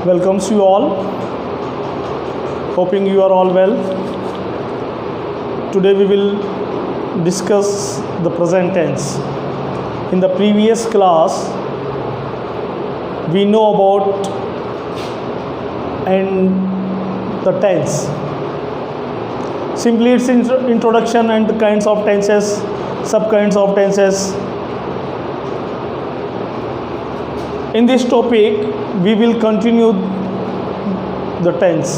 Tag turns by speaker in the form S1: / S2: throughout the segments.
S1: welcomes you all. Hoping you are all well. Today we will discuss the present tense. In the previous class, we know about and the tense. Simply its introduction and the kinds of tenses, sub-kinds of tenses. In this topic, we will continue the tense.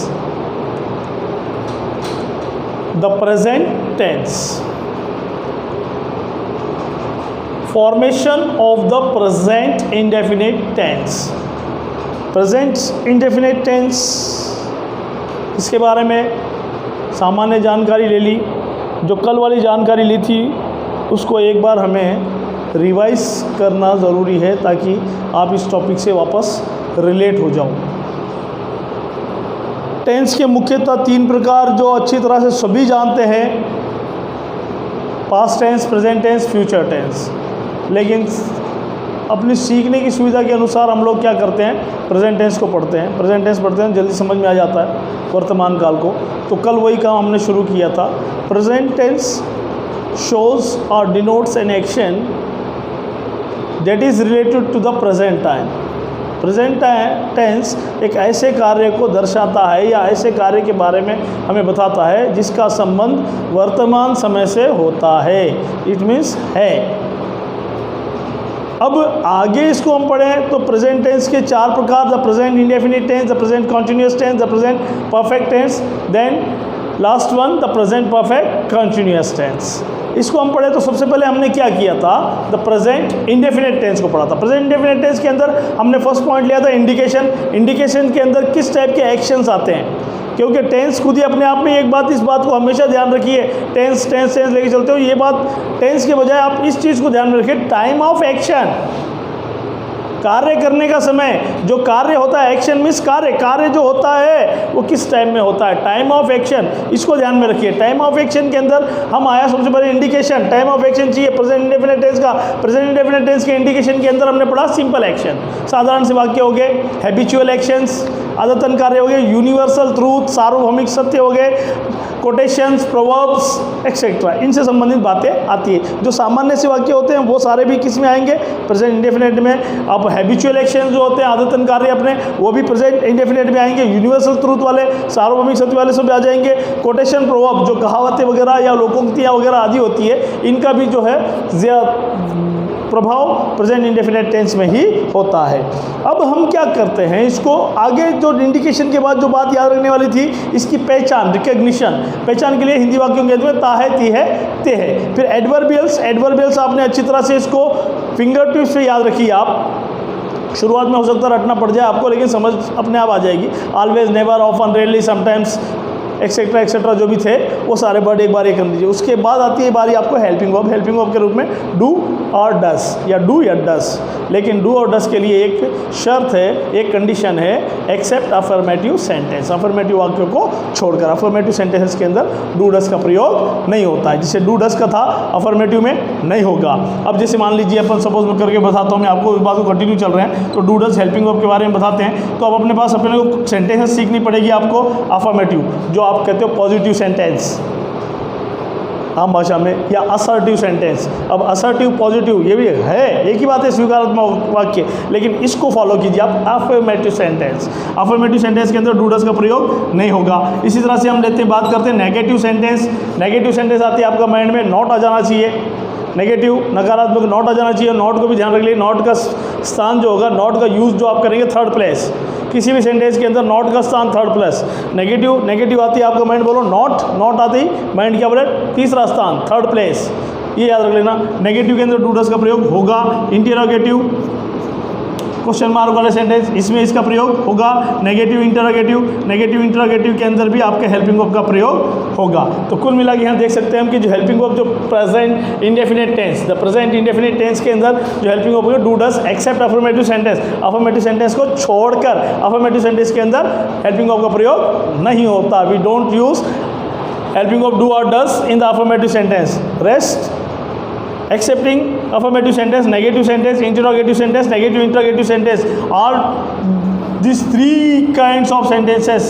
S1: The present tense. Formation of the present indefinite tense. Present indefinite tense, इसके बारे में सामान्य जानकारी ले ली. जो कल वाली जानकारी ली थी उसको एक बार हमें रिवाइज करना ज़रूरी है ताकि आप इस टॉपिक से वापस रिलेट हो जाओ. टेंस के मुख्यतः 3 प्रकार जो अच्छी तरह से सभी जानते हैं: past tense, present tense, future tense. लेकिन अपनी सीखने की सुविधा के अनुसार हम लोग क्या करते हैं, प्रेजेंट टेंस को पढ़ते हैं. प्रेजेंट टेंस पढ़ते हैं, जल्दी समझ में आ जाता है वर्तमान काल को. तो कल वही काम हमने शुरू किया था. प्रेजेंट टेंस शोज और denotes an action that is related to the present time. Present tense एक ऐसे कार्य को दर्शाता है या ऐसे कार्य के बारे में हमें बताता है जिसका संबंध वर्तमान समय से होता है. इट मीन्स है. अब आगे इसको हम पढ़ें तो प्रेजेंट टेंस के 4 प्रकार: the present indefinite tense, the present continuous tense, the present perfect tense, then last one the present perfect continuous tense. इसको हम पढ़े तो सबसे पहले हमने क्या किया था, द प्रेजेंट इंडेफिनिट टेंस को पढ़ा था. प्रेजेंट इंडेफिनिट टेंस के अंदर हमने फर्स्ट पॉइंट लिया था इंडिकेशन. इंडिकेशन के अंदर किस टाइप के एक्शंस आते हैं, क्योंकि टेंस खुद ही अपने आप में एक बात, इस बात को हमेशा ध्यान रखिए. टेंस टेंस टेंस लेके चलते हो, ये बात टेंस के बजाय आप इस चीज़ को ध्यान में रखिए, टाइम ऑफ एक्शन. कार्य करने का समय, जो कार्य होता है, एक्शन मीन्स कार्य, कार्य जो होता है वो किस टाइम में होता है, टाइम ऑफ एक्शन. इसको ध्यान में रखिए. टाइम ऑफ एक्शन के अंदर हम आया सबसे पहले इंडिकेशन. टाइम ऑफ एक्शन चाहिए प्रेजेंट इंडेफिनिट टेंस का. प्रेजेंट इंडेफिनिट टेंस के इंडिकेशन के अंदर हमने पढ़ा सिंपल एक्शन, साधारण से वाक्य हो गए, हैबिचुअल एक्शंस, आदतन कार्य हो गए, यूनिवर्सल ट्रूथ, सार्वभौमिक सत्य हो गए, कोटेशंस, प्रोवर्ब्स एक्सेट्रा. इनसे संबंधित बातें आती है. जो सामान्य से वाक्य होते हैं वो सारे भी किस में आएंगे, प्रेजेंट इंडेफिनिट में. अब हैबिचुअल एक्शन जो होते हैं, आदतन कार्य अपने, वो भी प्रेजेंट इंडेफिनिट में आएंगे. यूनिवर्सल ट्रूथ वाले, सार्वभौमिक सत्य वाले सब आ जाएंगे. कोटेशन, प्रोवर्ब जो कहावतें वगैरह या लोकोक्तियाँ वगैरह आदि होती है, इनका भी जो है प्रभाव प्रेजेंट इंडेफिनिट टेंस में ही होता है. अब हम क्या करते हैं, इसको आगे जो इंडिकेशन के बाद जो बात याद रखने वाली थी, इसकी पहचान, रिकग्निशन. पहचान के लिए हिंदी वाक्यों के अंदर ता है, ती है, ते है. फिर एडवर्बियल्स. एडवर्बियल्स आपने अच्छी तरह से इसको फिंगर टिप्स पे याद रखिए. आप शुरुआत में हो सकता है रटना पड़ जाए आपको, लेकिन समझ अपने आप आ जाएगी. Always, never, often, rarely, sometimes etcetera etcetera जो भी थे वो सारे वर्ड एक बार ये कर लीजिए. उसके बाद आती है बारी आपको हेल्पिंग वर्ब. हेल्पिंग वर्ब के रूप में डू और डस, या डू या डस. लेकिन डू और डस के लिए एक शर्त है, एक कंडीशन है, एक्सेप्ट अफर्मेटिव सेंटेंस. अफर्मेटिव वाक्यों को छोड़कर. अफर्मेटिव सेंटेंसेस के अंदर डू डस का प्रयोग नहीं होता है. जिसे डू डस का था अफर्मेटिव में नहीं होगा. अब जैसे मान लीजिए अपन सपोज मैं करके बताता हूँ, मैं आपको इस बात को कंटिन्यू चल रहे हैं तो डू डस हेल्पिंग वर्ब के बारे में बताते हैं. तो अब अपने पास अपने को सेंटेंसेस सीखनी पड़ेगी आपको. अफर्मेटिव जो आप कहते हो पॉजिटिव सेंटेंस आम भाषा में, या असर्टिव सेंटेंस. अब असर्टिव, पॉजिटिव ये भी है, एक ही बात है, स्वीकारात्मक वाक्य. लेकिन इसको फॉलो कीजिए आप. अफर्मेटिव सेंटेंस, अफर्मेटिव सेंटेंस के अंदर डू डस का प्रयोग नहीं होगा. इसी तरह से हम लेते हैं, बात करते हैं नेगेटिव सेंटेंस. नेगेटिव सेंटेंस आती है आपका माइंड में, नॉट आ जाना चाहिए. नेगेटिव, नकारात्मक, नॉट आ जाना चाहिए. नॉट को भी ध्यान रख लीजिए. नॉट का स्थान जो होगा, नॉट का यूज़ जो आप करेंगे थर्ड प्लेस. किसी भी सेंटेंस के अंदर नॉट का स्थान थर्ड प्लेस. नेगेटिव, नेगेटिव आती है आपका माइंड, बोलो नॉट, नॉट आती माइंड क्या बोले, तीसरा स्थान थर्ड प्लेस. ये याद रख लेना. नेगेटिव के अंदर डू डस का प्रयोग होगा. इंटरोगेटिव, क्वेश्चन मार्क वाले सेंटेंस, इसमें इसका प्रयोग होगा. नेगेटिव इंटरोगेटिव, नेगेटिव इंटरोगेटिव के अंदर भी आपके हेल्पिंग वर्ब का प्रयोग होगा. तो कुल मिला के यहाँ देख सकते हैं हम कि जो हेल्पिंग वर्ब जो present indefinite tense, the present indefinite tense के अंदर जो हेल्पिंग वर्ब है do does except affirmative sentence. Affirmative sentence को छोड़कर अफर्मेटिव सेंटेंस के अंदर हेल्पिंग वर्ब का प्रयोग नहीं होता. We don't use helping verb do और does in the affirmative sentence. Rest accepting affirmative sentence, negative sentence, interrogative sentence, negative interrogative sentence, all this 3 kinds of sentences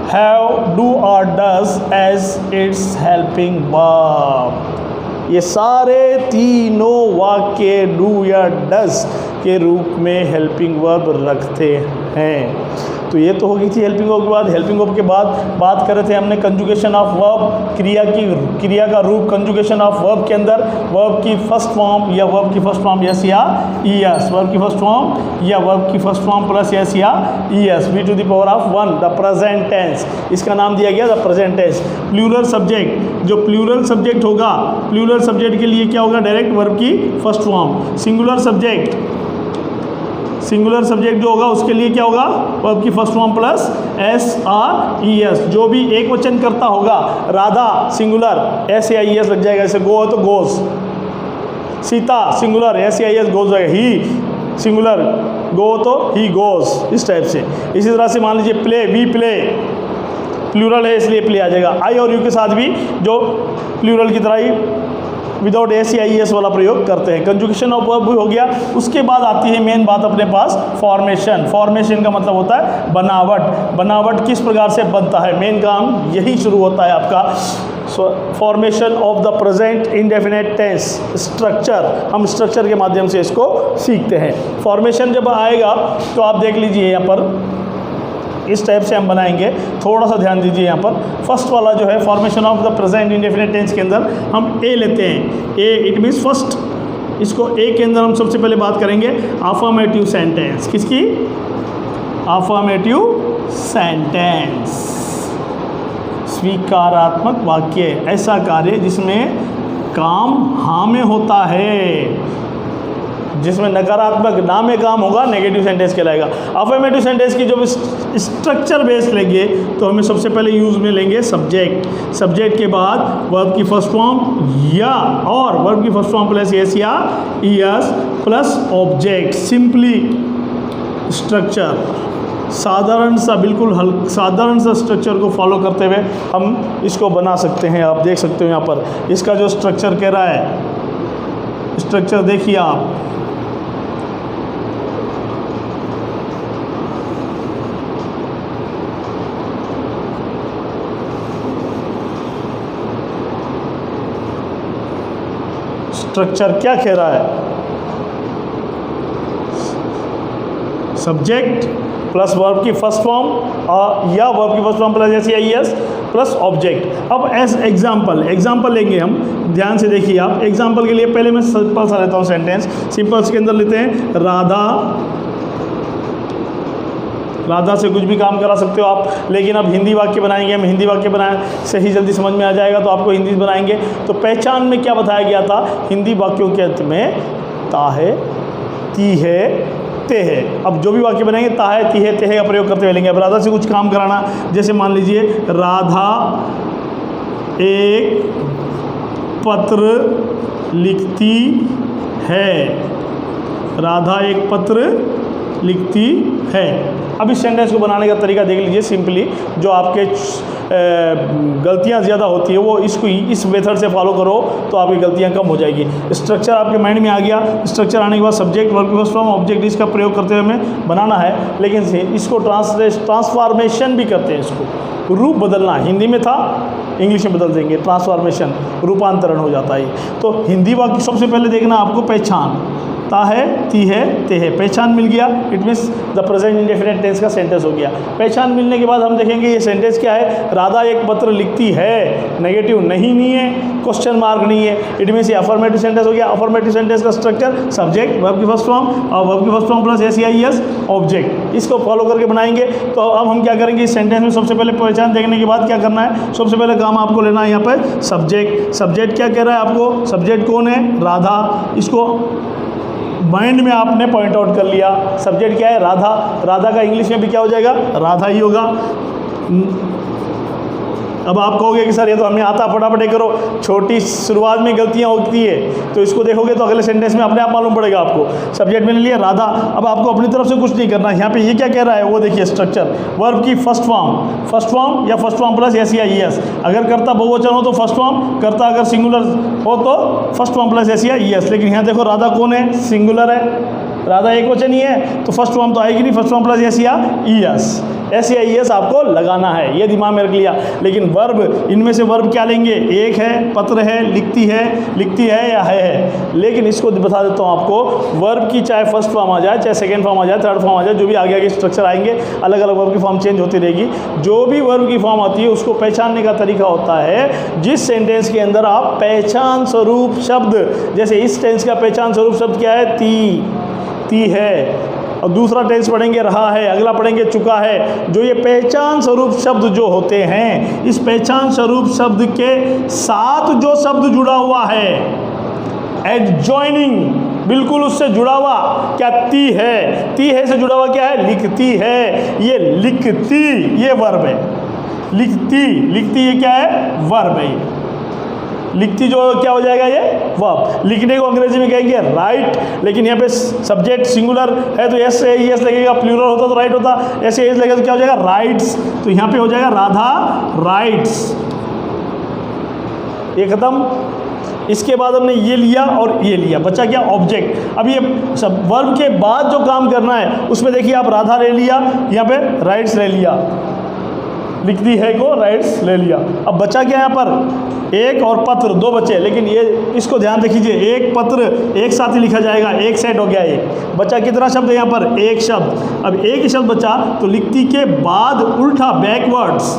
S1: have do or does as its helping verb। ये सारे तीनों वाक्य do या does के रूप में helping verb रखते हैं। तो ये तो हो गई थी हेल्पिंग वर्ब के बाद। हेल्पिंग वर्ब के बाद बात कर रहे थे हमने कंजुगेशन ऑफ वर्ब, क्रिया का रूप कंजुगेशन ऑफ वर्ब के अंदर वर्ब की फर्स्ट फॉर्म या वर्ब की फर्स्ट फॉर्म यस या ईएस, वर्ब की फर्स्ट फॉर्म या वर्ब की फर्स्ट फॉर्म प्लस यस या es, V to the power of 1, the present tense, इसका नाम दिया गया the present tense. Plural subject, जो प्लूरल सब्जेक्ट होगा, प्लूरल सब्जेक्ट के लिए क्या होगा, डायरेक्ट वर्ब की फर्स्ट फॉर्म। सिंगुलर सब्जेक्ट जो होगा उसके लिए क्या होगा, वर्ब की first form plus S R E S. जो भी एक वचन करता होगा, राधा सिंगुलर एस या ई एस लग जाएगा, जैसे गो तो गोस, सीता सिंगुलर एस या ई एस गोस जाएगा, ही सिंगुलर गो तो ही गोस, इस टाइप से। इसी तरह से मान लीजिए प्ले, वी प्ले, प्लूरल है इसलिए प्ले आ जाएगा। आई और यू के साथ भी जो प्लूरल की तरह ही विदाउट एस या ई एस वाला प्रयोग करते हैं। कंजुगेशन ऑफ वर्ब हो गया। उसके बाद आती है मेन बात अपने पास, फॉर्मेशन। फॉर्मेशन का मतलब होता है बनावट। बनावट किस प्रकार से बनता है, मेन काम यही शुरू होता है आपका। Formation of the present indefinite tense, structure, हम स्ट्रक्चर के माध्यम से इसको सीखते हैं। फॉर्मेशन जब आएगा तो आप देख लीजिए यहाँ पर इस टाइप से हम बनाएंगे, थोड़ा सा ध्यान दीजिए यहाँ पर। फर्स्ट वाला जो है formation of the present indefinite tense के अंदर हम ए लेते हैं। ए इट मीन्स फर्स्ट, इसको ए के अंदर हम सबसे पहले बात करेंगे अफर्मेटिव सेंटेंस। किसकी, अफर्मेटिव सेंटेंस, स्वीकारात्मक वाक्य, ऐसा कार्य जिसमें काम हाँ में होता है, जिसमें नकारात्मक ना में काम होगा, नेगेटिव सेंटेंस कहलाएगा। अफर्मेटिव सेंटेंस की जब स्ट्रक्चर बेस लेंगे तो हमें सबसे पहले यूज में लेंगे सब्जेक्ट। सब्जेक्ट के बाद वर्ब की फर्स्ट फॉर्म या और वर्ब की फर्स्ट फॉर्म प्लस एस या es plus object. Simply structure, साधारण सा, बिल्कुल साधारण सा स्ट्रक्चर को फॉलो करते हुए हम इसको बना सकते हैं। आप देख सकते हो यहाँ पर इसका जो स्ट्रक्चर कह रहा है, स्ट्रक्चर देखिए आप। स्ट्रक्चर क्या कह रहा है, सब्जेक्ट प्लस वर्ब की फर्स्ट फॉर्म या वर्ब की फर्स्ट फॉर्म प्लस एस या ई एस प्लस ऑब्जेक्ट। अब एज एग्जाम्पल लेंगे हम, ध्यान से देखिए आप। एग्जाम्पल के लिए पहले मैं सिंपल सा लेता हूँ सेंटेंस। सिंपल्स के अंदर लेते हैं राधा से कुछ भी काम करा सकते हो आप, लेकिन अब हिंदी वाक्य बनाएंगे हम। हिंदी वाक्य बनाए से ही जल्दी समझ में आ जाएगा, तो आपको हिंदी बनाएंगे। तो पहचान में क्या बताया गया था, हिंदी वाक्यों के अंत में ता है, ती है, ते है। अब जो भी वाक्य बनाएंगे ता है, ती है, ते है का प्रयोग करते हुए लेंगे। अब राधा से कुछ काम कराना, जैसे मान लीजिए राधा एक पत्र लिखती है, राधा एक पत्र लिखती है। अब इस सेंटेंस को बनाने का तरीका देख लीजिए। सिंपली जो आपके गलतियां ज़्यादा होती है वो इसको इस मेथड से फॉलो करो तो आपकी गलतियां कम हो जाएगी। स्ट्रक्चर आपके माइंड में आ गया। स्ट्रक्चर आने के बाद सब्जेक्ट, वर्ब की फर्स्ट फॉर्म, ऑब्जेक्ट, इसका प्रयोग करते हुए हमें बनाना है। लेकिन इसको ट्रांसफॉर्मेशन भी करते हैं, इसको रूप बदलना। हिंदी में था, इंग्लिश में बदल देंगे, ट्रांसफॉर्मेशन, रूपांतरण हो जाता है। तो हिंदी वाक्य सबसे पहले देखना आपको, पहचान, ता है, ती है, ते है। पहचान मिल गया, it means the present indefinite tense का सेंटेंस हो गया। पहचान मिलने के बाद हम देखेंगे ये सेंटेंस क्या है। राधा एक पत्र लिखती है, नेगेटिव नहीं है, क्वेश्चन मार्क नहीं है, इट मीन्स ये अफर्मेटिव सेंटेंस हो गया। अफर्मेटिव सेंटेंस का स्ट्रक्चर सब्जेक्ट, वर्ब की फर्स्ट फॉर्म और वर्ब की फर्स्ट फॉर्म प्लस एस या ई एस ऑब्जेक्ट, इसको फॉलो करके बनाएंगे। तो अब हम क्या करेंगे, इस सेंटेंस में सबसे पहले पहचान देखने के बाद क्या करना है, सबसे पहले काम आपको लेना है यहाँ पर सब्जेक्ट। सब्जेक्ट क्या कह रहा है आपको, सब्जेक्ट कौन है, राधा। इसको माइंड में आपने पॉइंट आउट कर लिया। सब्जेक्ट क्या है, राधा। राधा का इंग्लिश में भी क्या हो जाएगा, राधा ही होगा। अब आप कहोगे कि सर ये तो हमें आता, फटाफट करो, छोटी शुरुआत में गलतियां होती है, तो इसको देखोगे तो अगले सेंटेंस में अपने आप मालूम पड़ेगा आपको। सब्जेक्ट मैंने लिया राधा, अब आपको अपनी तरफ से कुछ नहीं करना। यहाँ पे ये क्या कह रहा है वो देखिए, स्ट्रक्चर, वर्ब की फर्स्ट फॉर्म या फर्स्ट फॉर्म प्लस एस या ई एस। अगर कर्ता बहुवचन हो तो फर्स्ट फॉर्म, कर्ता अगर सिंगुलर हो तो फर्स्ट फॉर्म प्लस एस या ई एस। लेकिन यहाँ देखो राधा कौन है, सिंगुलर है, राधा एक वचन ही है तो फर्स्ट फॉर्म तो आएगी नहीं, फर्स्ट फॉर्म प्लस एस या ई एस, एस या ई एस आपको लगाना है, ये दिमाग में रख लिया। लेकिन वर्ब, इनमें से वर्ब क्या लेंगे, एक है, पत्र है, लिखती है या है। लेकिन इसको बता देता हूँ आपको, वर्ब की चाहे फर्स्ट फॉर्म आ जाए, चाहे सेकंड फॉर्म आ जाए, थर्ड फॉर्म आ जाए, जो भी आगे आगे स्ट्रक्चर आएंगे, अलग अलग वर्ब की फॉर्म चेंज होती रहेगी। जो भी वर्ब की फॉर्म आती है उसको पहचानने का तरीका होता है, जिस सेंटेंस के अंदर आप पहचान स्वरूप शब्द, जैसे इस टेंस का पहचान स्वरूप शब्द क्या है, ती है, और दूसरा टेंस पढ़ेंगे रहा है, अगला पढ़ेंगे चुका है। जो ये पहचान स्वरूप शब्द जो होते हैं, इस पहचान स्वरूप शब्द के साथ जो शब्द जुड़ा हुआ है, एडजॉइनिंग, बिल्कुल उससे जुड़ा हुआ, क्या ती है से जुड़ा हुआ क्या है, लिखती है। ये लिखती, ये वर्ब है। लिखती ये क्या है, वर्ब है। लिखती जो क्या हो जाएगा, ये वर्ब। लिखने को अंग्रेजी में कहेंगे राइट, लेकिन यहाँ पे सब्जेक्ट सिंगुलर है तो एस से एस लगेगा, प्लूरल होता तो राइट होता, ऐसे एस लगेगा तो क्या हो जाएगा, राइट्स। तो यहाँ पे हो जाएगा राधा राइट्स, ये खत्म। इसके बाद हमने ये लिया और ये लिया, बचा क्या, ऑब्जेक्ट। अब ये सब वर्ब के बाद जो काम करना है उसमें देखिए, आप राधा ले लिया, यहाँ पे राइट्स ले लिया, लिखती है को राइट्स ले लिया। अब बचा क्या यहाँ पर, एक और पत्र, दो बचे। लेकिन ये इसको ध्यान रखिए, एक पत्र एक साथ ही लिखा जाएगा, एक सेट हो गया। एक बचा, कितना शब्द है यहाँ पर, एक शब्द। अब एक ही शब्द बचा तो लिखती के बाद उल्टा, बैकवर्ड्स,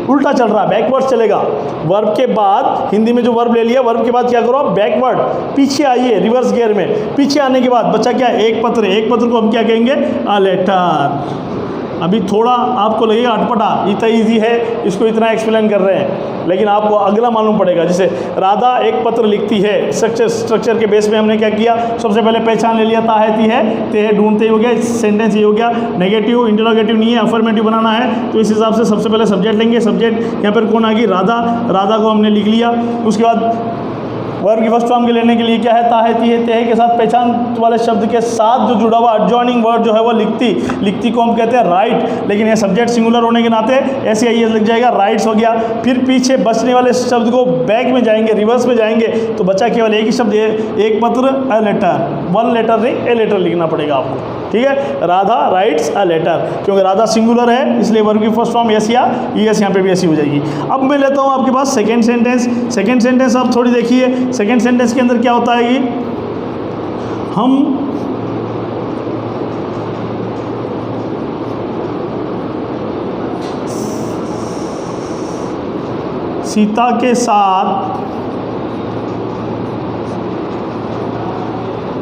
S1: उल्टा चल रहा है, बैकवर्ड्स चलेगा। वर्ब के बाद, हिंदी में जो वर्ब ले लिया, वर्ब के बाद क्या करो, बैकवर्ड, पीछे आइए, रिवर्स गियर में। पीछे आने के बाद बचा क्या, एक पत्र। एक पत्र को हम क्या कहेंगे, अ लेटर। अभी थोड़ा आपको लगेगा अटपटा, इतना ईजी है, इसको इतना एक्सप्लेन कर रहे हैं, लेकिन आपको अगला मालूम पड़ेगा। जैसे राधा एक पत्र लिखती है, स्ट्रक्चर के बेस में हमने क्या किया, सबसे पहले पहचान ले लिया, ता है, ती है, ते है, ढूंढते ही हो गया, सेंटेंस ये हो गया। नेगेटिव इंटरोगेटिव नहीं है, अफर्मेटिव बनाना है, तो इस हिसाब से सबसे पहले सब्जेक्ट लेंगे। सब्जेक्ट यहाँ पर कौन आ गई, राधा। राधा को हमने लिख लिया। उसके बाद वर्ब की फर्स्ट फॉर्म के लेने के लिए क्या है, ता है, ती है, ते है के साथ पहचान वाले शब्द के साथ जो जुड़ा हुआ एडजॉइनिंग वर्ड जो है वो लिखती को हम कहते हैं राइट। लेकिन ये सब्जेक्ट सिंगुलर होने के नाते ऐसे ही लग जाएगा, राइट्स हो गया। फिर पीछे बचने वाले शब्द को बैक में जाएंगे, रिवर्स में जाएंगे, तो बचा केवल एक ही शब्द, एक पत्र, अ लेटर। वन लेटर नहीं, ए लेटर लिखना पड़ेगा आपको, ठीक है। राधा राइट्स अ लेटर, क्योंकि राधा सिंगुलर है इसलिए वर्ब की फर्स्ट फॉर्म एस या ई एस यहाँ पे भी ऐसी हो जाएगी। अब मैं लेता हूँ आपके पास सेकंड सेंटेंस। सेकंड सेंटेंस आप थोड़ी देखिए, सेकंड सेंटेंस के अंदर क्या होता है कि हम सीता के साथ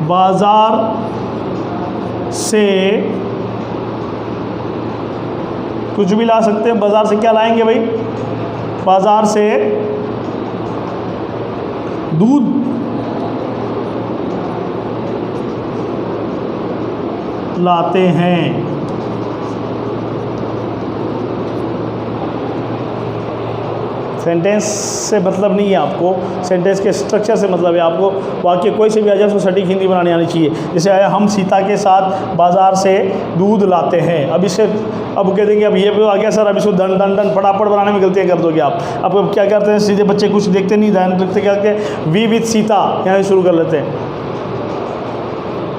S1: बाजार से कुछ भी ला सकते हैं। बाजार से क्या लाएंगे भाई, बाजार से दूध लाते हैं। सेंटेंस से मतलब नहीं है आपको, सेंटेंस के स्ट्रक्चर से मतलब है आपको। वाक्य कोई से भी आ जाए उसको सटीक हिंदी बनानी आनी चाहिए। जैसे आया, हम सीता के साथ बाजार से दूध लाते हैं। अब इससे अब कह देंगे अब ये भी आ गया सर, अब इसको दन दन दन फटाफट बनाने में गलतियाँ कर दोगे आप। अब क्या करते हैं, सीधे बच्चे कुछ देखते नहीं, ध्यान रखते, क्या करते, वी विथ सीता यहाँ से शुरू कर लेते हैं।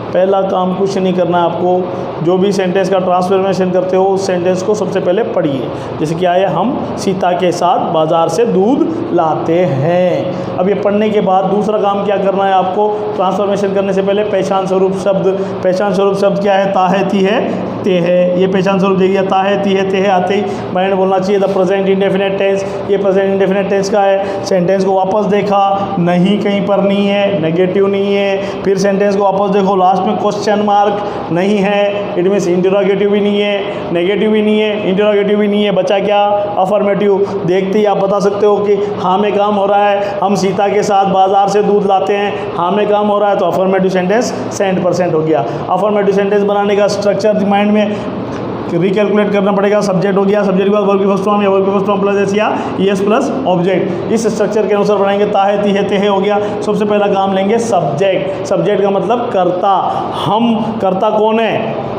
S1: पहला काम कुछ नहीं करना है आपको, जो भी सेंटेंस का ट्रांसफॉर्मेशन करते हो उस सेंटेंस को सबसे पहले पढ़िए। जैसे क्या है, हम सीता के साथ बाजार से दूध लाते हैं। अब ये पढ़ने के बाद दूसरा काम क्या करना है आपको, ट्रांसफॉर्मेशन करने से पहले पहचान स्वरूप शब्द क्या है, ता है, ती है, ते है। ये पहचान स्वरूप देखिए, ता है, ती है, ते है आते ही माइंड बोलना चाहिए द प्रेजेंट इंडेफिनिट टेंस। ये प्रेजेंट इंडेफिनिट टेंस का है। सेंटेंस को वापस देखा, नहीं कहीं पर नहीं है, नेगेटिव नहीं है। फिर सेंटेंस को वापस देखो, लास्ट में क्वेश्चन मार्क नहीं है, इट मीन्स इंटरोगेटिव भी नहीं है, नेगेटिव भी नहीं है, इंटरोगेटिव भी नहीं है। बचा क्या, अफर्मेटिव। देखते ही आप बता सकते हो कि हाँ में काम हो रहा है, हम सीता के साथ बाजार से दूध लाते हैं, हाँ में काम हो रहा है, तो अफर्मेटिव सेंटेंस 100% हो गया। अफर्मेटिव सेंटेंस बनाने का स्ट्रक्चर माइंड में रिकैलकुलेट करना पड़ेगा। सब्जेक्ट हो गया, सब्जेक्ट के बाद वर्ब की फर्स्ट फॉर्म या वर्ब की फर्स्ट फॉर्म प्लस एस या एस प्लस ऑब्जेक्ट। इस स्ट्रक्चर के अनुसार बनाएंगे। ता है, ती है, ते है हो गया। सबसे पहला काम लेंगे सब्जेक्ट। सब्जेक्ट का मतलब कर्ता। हम, कर्ता कौन है,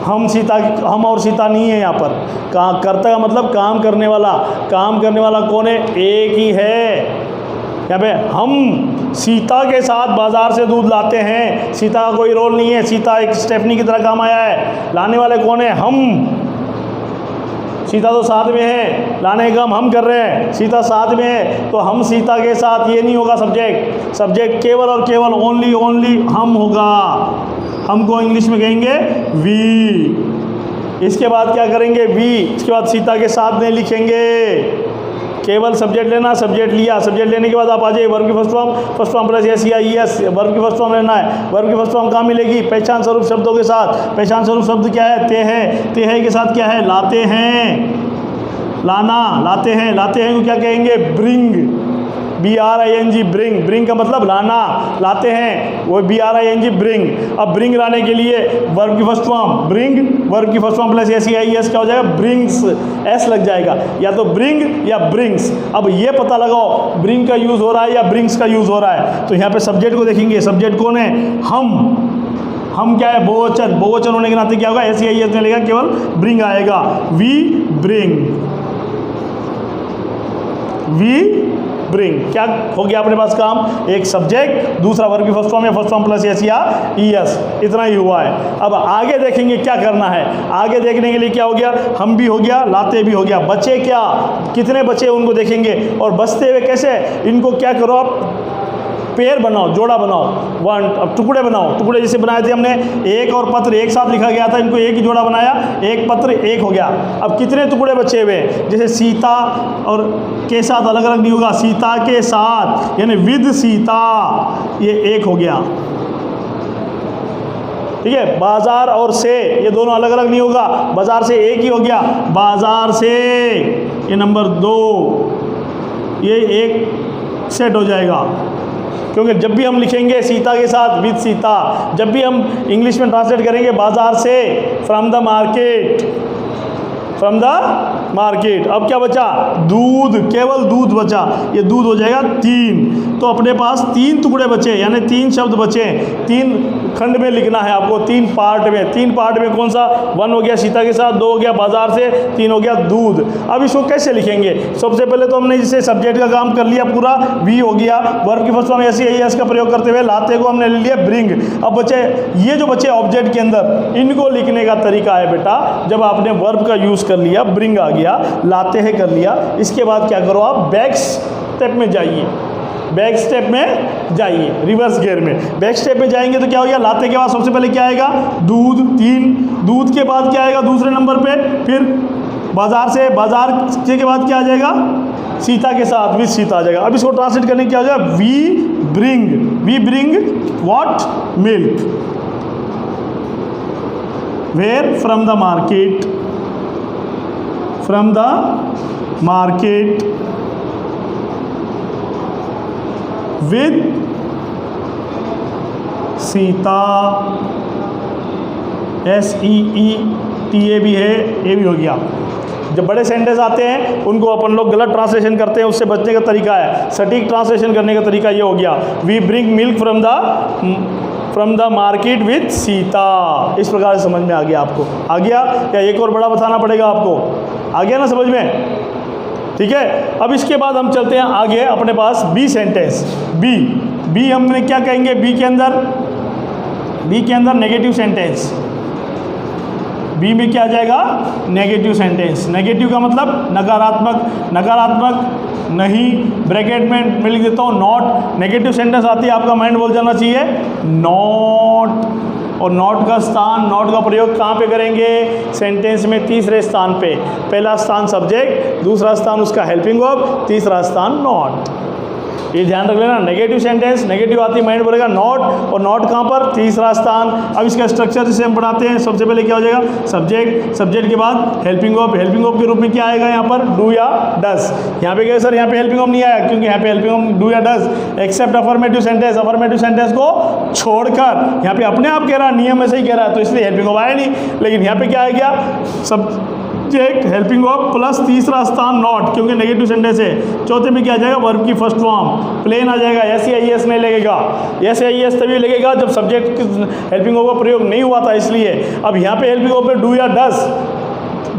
S1: हम और सीता नहीं है यहाँ पर। कर्ता का मतलब काम करने वाला। काम करने वाला कौन है, एक ही है। यहाँ पे हम सीता के साथ बाजार से दूध लाते हैं, सीता का कोई रोल नहीं है, सीता एक स्टेफनी की तरह काम आया है। लाने वाले कौन है? हम। सीता तो साथ में है, लाने का काम हम कर रहे हैं, सीता साथ में है, तो हम सीता के साथ, ये नहीं होगा सब्जेक्ट। सब्जेक्ट केवल और केवल ओनली हम होगा। हम को इंग्लिश में कहेंगे वी। इसके बाद क्या करेंगे? वी। इसके बाद सीता के साथ में लिखेंगे। केवल सब्जेक्ट लेना, सब्जेक्ट लिया, सब्जेक्ट लेने के बाद आप आ जाइए वर्ब की फर्स्ट फॉर्म प्लस एस या ई एस। वर्ब की फर्स्ट फॉर्म लेना है। वर्ब की फर्स्ट फॉर्म कहाँ मिलेगी? पहचान स्वरूप शब्दों के साथ। पहचान स्वरूप शब्द क्या है? ते है। ते है के साथ क्या है? लाते हैं, लाना, लाते हैं। लाते हैं को क्या कहेंगे? ब्रिंग। BRING, bring. ब्रिंग का मतलब लाना, लाते हैं, वो BRING, ब्रिंग। अब ब्रिंग लाने के लिए वर्ब की फर्स्ट फॉर्म ब्रिंग, वर्ब की फर्स्ट फॉर्म प्लस SEIS क्या हो जाएगा? ब्रिंग्स। S लग जाएगा, या तो ब्रिंग या ब्रिंग्स। अब ये पता लगाओ ब्रिंग का यूज़ हो रहा है या ब्रिंग्स का यूज़ हो रहा है। तो यहाँ पे सब्जेक्ट को देखेंगे। सब्जेक्ट कौन है? हम क्या है? बहुवचन। बहुवचन होने के नाते क्या होगा? SEIS में लेगा, केवल ब्रिंग आएगा। We bring. क्या हो गया अपने पास काम? एक सब्जेक्ट, दूसरा वर्ब की फर्स्ट फॉर्म या फर्स्ट फॉर्म प्लस एस या ES, इतना ही हुआ है। अब आगे देखेंगे क्या करना है। आगे देखने के लिए क्या हो गया? हम भी हो गया, लाते भी हो गया। बचे क्या? कितने बचे उनको देखेंगे। और बचते हुए कैसे? इनको क्या करो आप? पेयर बनाओ, जोड़ा बनाओ। अब टुकड़े बनाओ। टुकड़े जैसे बनाए थे हमने, एक और पत्र एक साथ लिखा गया था, इनको एक ही जोड़ा बनाया, एक पत्र एक हो गया। अब कितने टुकड़े बचे हुए? जैसे सीता और के साथ अलग अलग नहीं होगा, सीता के साथ यानी विद सीता, ये एक हो गया। ठीक है। बाजार और से, ये दोनों अलग अलग नहीं होगा, बाजार से एक ही हो गया, बाजार से, ये नंबर 2, ये एक सेट हो जाएगा। क्योंकि जब भी हम लिखेंगे सीता के साथ विद सीता, जब भी हम इंग्लिश में ट्रांसलेट करेंगे बाजार से, from the market, from the market. अब क्या बचा? दूध, केवल दूध बचा, ये दूध हो जाएगा 3। तो अपने पास 3 टुकड़े बचे, यानी 3 शब्द बचे। 3 खंड में लिखना है आपको, 3 पार्ट में। 3 पार्ट में कौन सा? 1 हो गया सीता के साथ, 2 हो गया बाजार से, 3 हो गया दूध। अब इसको कैसे लिखेंगे? सबसे पहले तो हमने जिसे सब्जेक्ट का काम कर लिया पूरा, वी हो गया। वर्ब की फर्स्ट फॉर्म SEIS का प्रयोग करते हुए लाते को हमने ले लिया ब्रिंग। अब बचे ये जो बचे ऑब्जेक्ट के अंदर, इनको लिखने का तरीका है बेटा, जब आपने वर्ब का यूज़ कर लिया, ब्रिंग आ गया, लाते हैं कर लिया, इसके बाद क्या करो आप? बैक स्टेप में जाइए। बैक स्टेप में जाइए, रिवर्स गियर में। बैक स्टेप में जाएंगे तो क्या हो गया? लाते के बाद सबसे पहले क्या आएगा? दूध, 3। दूध के बाद क्या आएगा दूसरे नंबर पे? फिर बाजार से, बाजार के बाद क्या आ जाएगा? सीता के साथ, विद सीता आ जाएगा। अब इसको ट्रांसलेट करने क्या हो जाएगा? We bring what? Milk. Where? From the market, from the market, with Sita, SEETA भी है, ये भी हो गया। जब बड़े सेंटेंस आते हैं उनको अपन लोग गलत ट्रांसलेशन करते हैं, उससे बचने का तरीका है, सटीक ट्रांसलेशन करने का तरीका ये हो गया, we bring milk from the market with Sita. इस प्रकार से समझ में आ गया आपको? आ गया? या एक और बड़ा बताना पड़ेगा आपको? आ गया ना समझ में? ठीक है। अब इसके बाद हम चलते हैं आगे अपने पास बी सेंटेंस। बी हमने क्या कहेंगे? बी के अंदर नेगेटिव सेंटेंस। बी में क्या आ जाएगा? Negative sentence. नेगेटिव का मतलब नकारात्मक। नकारात्मक नहीं, ब्रैकेट में मैं लिख देता हूँ नॉट। नेगेटिव सेंटेंस आती है, आपका माइंड बोल जाना चाहिए नॉट। और नॉट का स्थान, नॉट का प्रयोग कहाँ पे करेंगे? सेंटेंस में तीसरे स्थान पे। पहला स्थान सब्जेक्ट, दूसरा स्थान उसका हेल्पिंग वर्ब, तीसरा स्थान नॉट। ये ध्यान रख लेना। नेगेटिव सेंटेंस, नेगेटिव आती माइंड बोलेगा नॉट, और नॉट कहाँ पर? तीसरा स्थान। अब इसका स्ट्रक्चर जिसे हम पढ़ाते हैं, सबसे पहले क्या हो जाएगा? सब्जेक्ट, सब्जेक्ट के बाद हेल्पिंग वर्ब। हेल्पिंग वर्ब के रूप में क्या आएगा यहाँ पर? डू या डस। यहाँ पे क्या सर? यहाँ पे हेल्पिंग वर्ब नहीं आया, क्योंकि यहाँ पे हेल्पिंग वर्ब डू या does, except affirmative sentence. Affirmative sentence को छोड़कर, यहाँ पे अपने आप कह रहा है, नियम में से ही कह रहा है, तो इसलिए हेल्पिंग वर्ब आया नहीं। लेकिन यहाँ पे क्या आ गया? सब्जेक्ट, हेल्पिंग वर्ब प्लस तीसरा स्थान नॉट, क्योंकि नेगेटिव सेंटेंस है। चौथे में क्या आ जाएगा? वर्ब की फर्स्ट फॉर्म, प्लेन आ जाएगा। SEIS नहीं लगेगा। SEIS तभी लगेगा जब सब्जेक्ट हेल्पिंग वर्ब का प्रयोग नहीं हुआ था, इसलिए। अब यहाँ पे हेल्पिंग वर्ब पे डू या डस,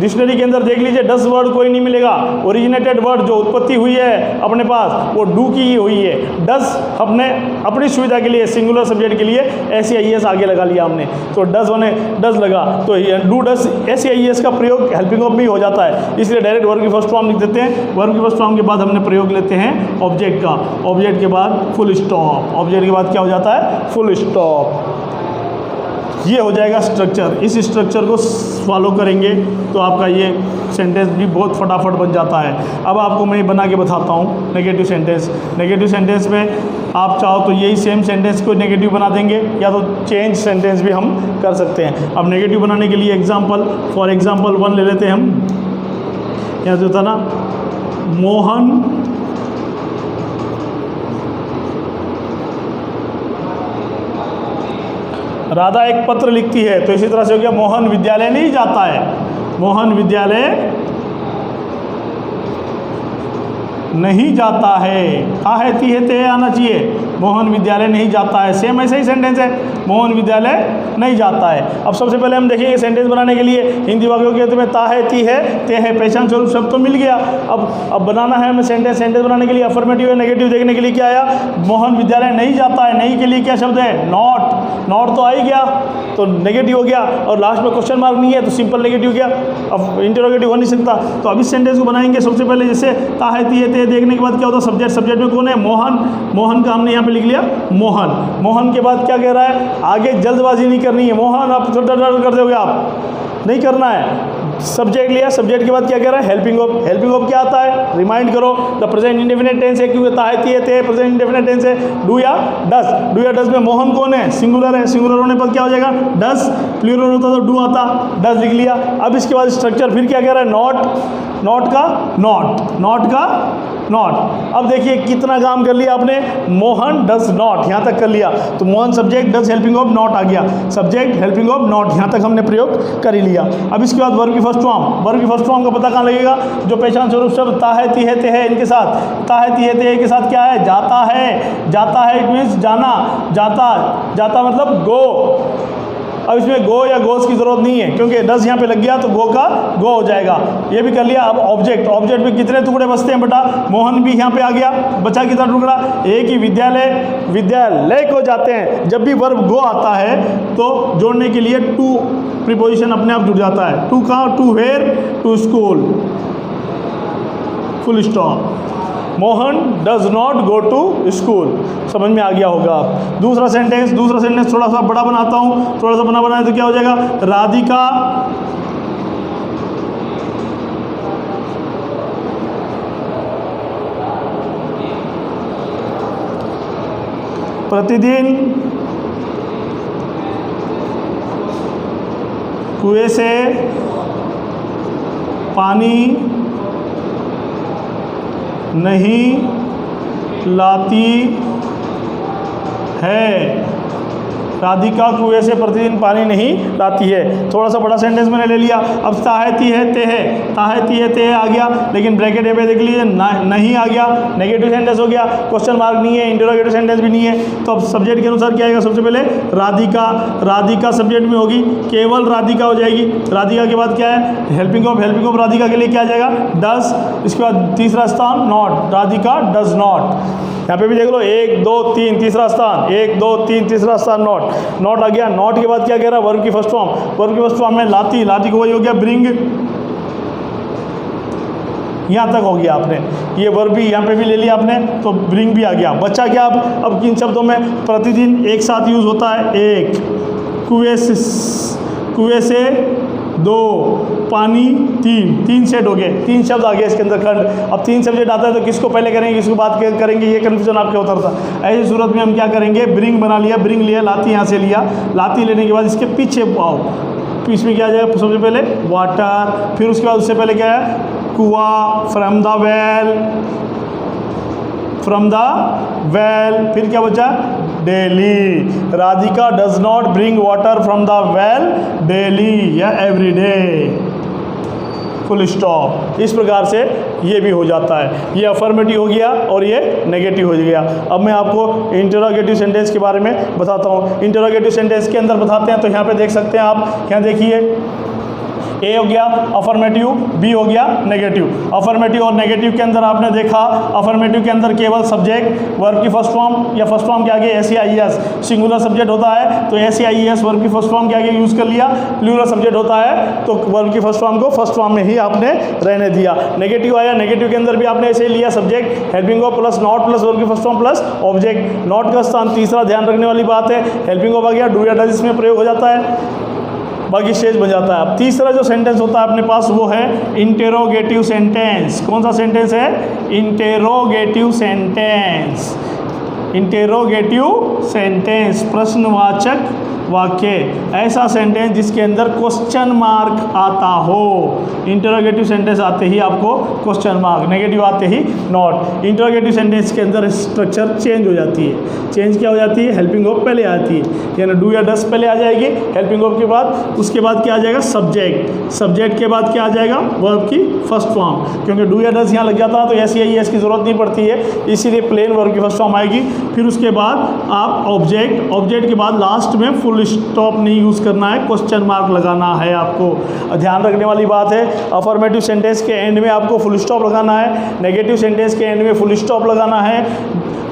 S1: डिक्शनरी के अंदर देख लीजिए, डस वर्ड कोई नहीं मिलेगा। ओरिजिनेटेड वर्ड जो उत्पत्ति हुई है अपने पास वो डू की ही हुई है। डस हमने अपनी सुविधा के लिए सिंगुलर सब्जेक्ट के लिए SAIS आगे लगा लिया हमने, तो डस होने डस लगा तो डू डस SAIS का प्रयोग हेल्पिंग ऑफ में हो जाता है, इसलिए डायरेक्ट वर्ब की फर्स्ट फॉर्म लिख देते हैं। वर्ब की फर्स्ट फॉर्म के बाद हमने प्रयोग लेते हैं ऑब्जेक्ट का, ऑब्जेक्ट के बाद फुल स्टॉप, ऑब्जेक्ट के बाद क्या हो जाता है, फुल स्टॉप। ये हो जाएगा स्ट्रक्चर। इस स्ट्रक्चर को फॉलो करेंगे तो आपका ये सेंटेंस भी बहुत फटाफट बन जाता है। अब आपको मैं बना के बताता हूँ नेगेटिव सेंटेंस। नेगेटिव सेंटेंस में आप चाहो तो यही सेम सेंटेंस को नेगेटिव बना देंगे, या तो चेंज सेंटेंस भी हम कर सकते हैं। अब नेगेटिव बनाने के लिए एग्जाम्पल, फॉर एग्जाम्पल 1 ले लेते हैं हम। यहाँ जो था ना, मोहन राधा एक पत्र लिखती है, तो इसी तरह से हो गया मोहन विद्यालय नहीं जाता है, मोहन विद्यालय नहीं जाता है। है ती है ते आना चाहिए, मोहन विद्यालय नहीं जाता है। सेम ऐसा ही सेंटेंस है, मोहन विद्यालय नहीं जाता है। अब सबसे पहले हम देखेंगे सेंटेंस बनाने के लिए हिंदी वाक्यों के में ता है, ती है, ते है, पहचान स्वरूप शब्द तो मिल गया। अब बनाना है हमें सेंटेंस। सेंटेंस बनाने के लिए अफर्मेटिव या नेगेटिव देखने के लिए क्या आया, मोहन विद्यालय नहीं जाता है। नहीं के लिए क्या शब्द है, नॉट। नॉट तो आ ही गया तो नेगेटिव हो गया, और लास्ट में क्वेश्चन मार्क नहीं है तो सिंपल नेगेटिव गया। अब इंटरोगेटिव हो नहीं सकता। तो अब इस सेंटेंस को बनाएंगे सबसे पहले, जैसे ता है, ती है, ते देखने के बाद क्या होता है, सब्जेक्ट। सब्जेक्ट में कौन है, मोहन। मोहन का हमने यहाँ पे लिख लिया मोहन। मोहन के बाद क्या कह रहा है, आगे जल्दबाजी नहीं करनी है। मोहन आप कर दोगे, आप नहीं करना है। सब्जेक्ट लिया, सब्जेक्ट के बाद क्या कह रहा है, हेल्पिंग ऑफ। हेल्पिंग ऑफ क्या आता है, रिमाइंड करो, द प्रेजेंट इंडेफिनिट टेंस है, क्योंकि ता है, ती है, ते प्रेजेंट इंडेफिनिट टेंस है। डू या डस, डू या डस में मोहन कौन है, सिंगुलर है। सिंगुलर होने पर क्या हो जाएगा, डस। प्लूरल होता तो डू आता, डस लिख लिया। अब इसके बाद स्ट्रक्चर फिर क्या कह रहा है, नॉट। नॉट का नॉट, नॉट का नॉट। अब देखिए कितना काम कर लिया आपने, मोहन डज नॉट, यहाँ तक कर लिया। तो Mohan subject, does helping of, not आ गया। सब्जेक्ट हेल्पिंग ऑफ नॉट, यहाँ तक हमने प्रयोग कर ही लिया। अब इसके बाद वर्ब की फर्स्ट फॉर्म। वर्ब की फर्स्ट फॉर्म का पता कहाँ लगेगा, जो पहचान स्वरूप शब्द ता है, ती है, ते है, इनके साथ, ता है, ती है, ते है के साथ क्या है, जाता है। जाता है इट मीन्स जाना, जाता। जाता मतलब गो। अब इसमें गो या गोस की जरूरत नहीं है, क्योंकि डस यहाँ पे लग गया तो गो का गो हो जाएगा। ये भी कर लिया। अब ऑब्जेक्ट, ऑब्जेक्ट में कितने टुकड़े बचते हैं बेटा, मोहन भी यहाँ पे आ गया, बचा कितना टुकड़ा, एक ही। विद्यालय, विद्यालय को जाते हैं। जब भी वर्ब गो आता है तो जोड़ने के लिए टू प्रीपोजिशन अपने आप जुड़ जाता है। टू कहाँ, to where, to school, full stop. Mohan does not go to school, समझ में आ गया होगा आप। दूसरा सेंटेंस, दूसरा सेंटेंस थोड़ा सा बड़ा बनाता हूँ, थोड़ा सा बना बनाए तो क्या हो जाएगा, राधिका प्रतिदिन कुएं से पानी नहीं लाती है। राधिका कुएं से प्रतिदिन पानी नहीं लाती है। थोड़ा सा बड़ा सेंटेंस मैंने ले लिया। अब ता है, ती है, ते है, ता है, ती है, ते है आ गया, लेकिन ब्रैकेट पे देख लीजिए नहीं आ गया, नेगेटिव सेंटेंस हो गया, क्वेश्चन मार्क नहीं है, इंटरोगेटिव सेंटेंस भी नहीं है। तो अब सब्जेक्ट के अनुसार क्या आएगा, सबसे पहले राधिका। राधिका सब्जेक्ट में होगी, केवल राधिका हो जाएगी। राधिका के बाद क्या है, helping of. Helping of Radhika के लिए क्या आ जाएगा, डस। इसके बाद तीसरा स्थान नॉट, राधिका डज नॉट। यहाँ पे भी देख लो, 1 2 3 तीसरा स्थान, 1 2 3 तीसरा स्थान नॉट। नॉट आ गया। नॉट के बाद क्या कह रहा है, वर्ब की फर्स्ट फॉर्म। वर्ब की फर्स्ट फॉर्म में लाती, लाती को वही हो गया ब्रिंग। यहाँ तक हो गया आपने, ये वर्ब भी यहाँ पे भी ले लिया आपने, तो ब्रिंग भी आ गया। बच्चा क्या, अब किन शब्दों में प्रतिदिन एक साथ यूज होता है, एक, कुएं से 2, पानी 3 सेट हो गए, 3 शब्द आ गए इसके अंदर खंड। अब 3 सब्जेक्ट आता है तो किसको पहले करेंगे, किसको बाद करेंगे, ये कन्फ्यूजन आपके होता था। ऐसी सूरत में हम क्या करेंगे, ब्रिंग बना लिया, ब्रिंग लिया, लाती यहाँ से लिया, लाती लेने के बाद इसके पीछे आओ, इसमें क्या आ जाएगा, सबसे पहले वाटर, फिर उसके बाद उससे पहले क्या है, कुआं, from the well, from the well, फिर क्या बचा, daily. Radhika does not bring water from the well daily या एवरी डे, फुल स्टॉप। इस प्रकार से ये भी हो जाता है। ये अफर्मेटिव हो गया और ये नेगेटिव हो गया। अब मैं आपको इंटरोगेटिव सेंटेंस के बारे में बताता हूँ। इंटरोगेटिव सेंटेंस के अंदर बताते हैं तो यहाँ पे देख सकते हैं आप, यहाँ देखिए, ए हो गया अफर्मेटिव, बी हो गया नेगेटिव। अफर्मेटिव और नेगेटिव के अंदर आपने देखा, अफर्मेटिव के अंदर केवल सब्जेक्ट वर्ब की फर्स्ट फॉर्म या फर्स्ट फॉर्म के आगे एस या आई एस, सिंगुलर सब्जेक्ट होता है तो एस या आई एस वर्ब की फर्स्ट फॉर्म के आगे यूज़ कर लिया, प्लूरल सब्जेक्ट होता है तो वर्ब की फर्स्ट फॉर्म को फर्स्ट फॉर्म में ही आपने रहने दिया। नेगेटिव आया, नेगेटिव के अंदर भी आपने ऐसे ही लिया, subject helping of plus not plus verb की first form plus object. Not का स्थान तीसरा ध्यान रखने वाली बात है, हेल्पिंग ऑफ आ गया, डू या डज इसमें प्रयोग हो जाता है, बाकी शेष बन जाता है। अब तीसरा जो सेंटेंस होता है अपने पास वो है इंटेरोगेटिव सेंटेंस। कौन सा सेंटेंस है? Interrogative sentence. इंटेरोगेटिव सेंटेंस प्रश्नवाचक वाक्य, ऐसा सेंटेंस जिसके अंदर क्वेश्चन मार्क आता हो। इंटरोगेटिव सेंटेंस आते ही आपको क्वेश्चन मार्क, नेगेटिव आते ही नॉट। इंटरोगेटिव सेंटेंस के अंदर स्ट्रक्चर चेंज हो जाती है। चेंज क्या हो जाती है? हेल्पिंग ऑफ पहले आती है, यानी डू या डस पहले आ जाएगी हेल्पिंग ऑफ के बाद, उसके बाद क्या आ जाएगा? सब्जेक्ट। सब्जेक्ट के बाद क्या आ जाएगा? वर्ब की फर्स्ट फॉर्म, क्योंकि डू या डस यहाँ लग जाता है तो एस या ई एस की जरूरत नहीं पड़ती है, इसीलिए प्लेन वर्ब की फर्स्ट फॉर्म आएगी। फिर उसके बाद आप ऑब्जेक्ट, ऑब्जेक्ट के बाद लास्ट में फुल स्टॉप नहीं यूज़ करना है, क्वेश्चन मार्क लगाना है आपको। ध्यान रखने वाली बात है, अफर्मेटिव सेंटेंस के एंड में आपको फुल स्टॉप लगाना है, नेगेटिव सेंटेंस के एंड में फुल स्टॉप लगाना है,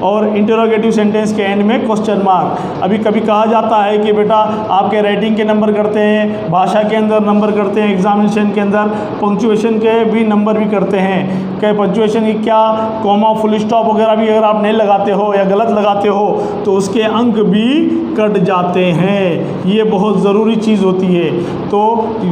S1: और इंटरोगेटिव सेंटेंस के एंड में क्वेश्चन मार्क। अभी कभी कहा जाता है कि बेटा आपके राइटिंग के नंबर करते हैं, भाषा के अंदर नंबर करते हैं, एग्जामिनेशन के अंदर पंक्चुएशन के भी नंबर भी करते हैं। क्या पंक्चुएशन की क्या कॉमा फुल स्टॉप वगैरह भी अगर आप नहीं लगाते हो या गलत लगाते हो तो उसके अंक भी कट जाते हैं। ये बहुत ज़रूरी चीज़ होती है। तो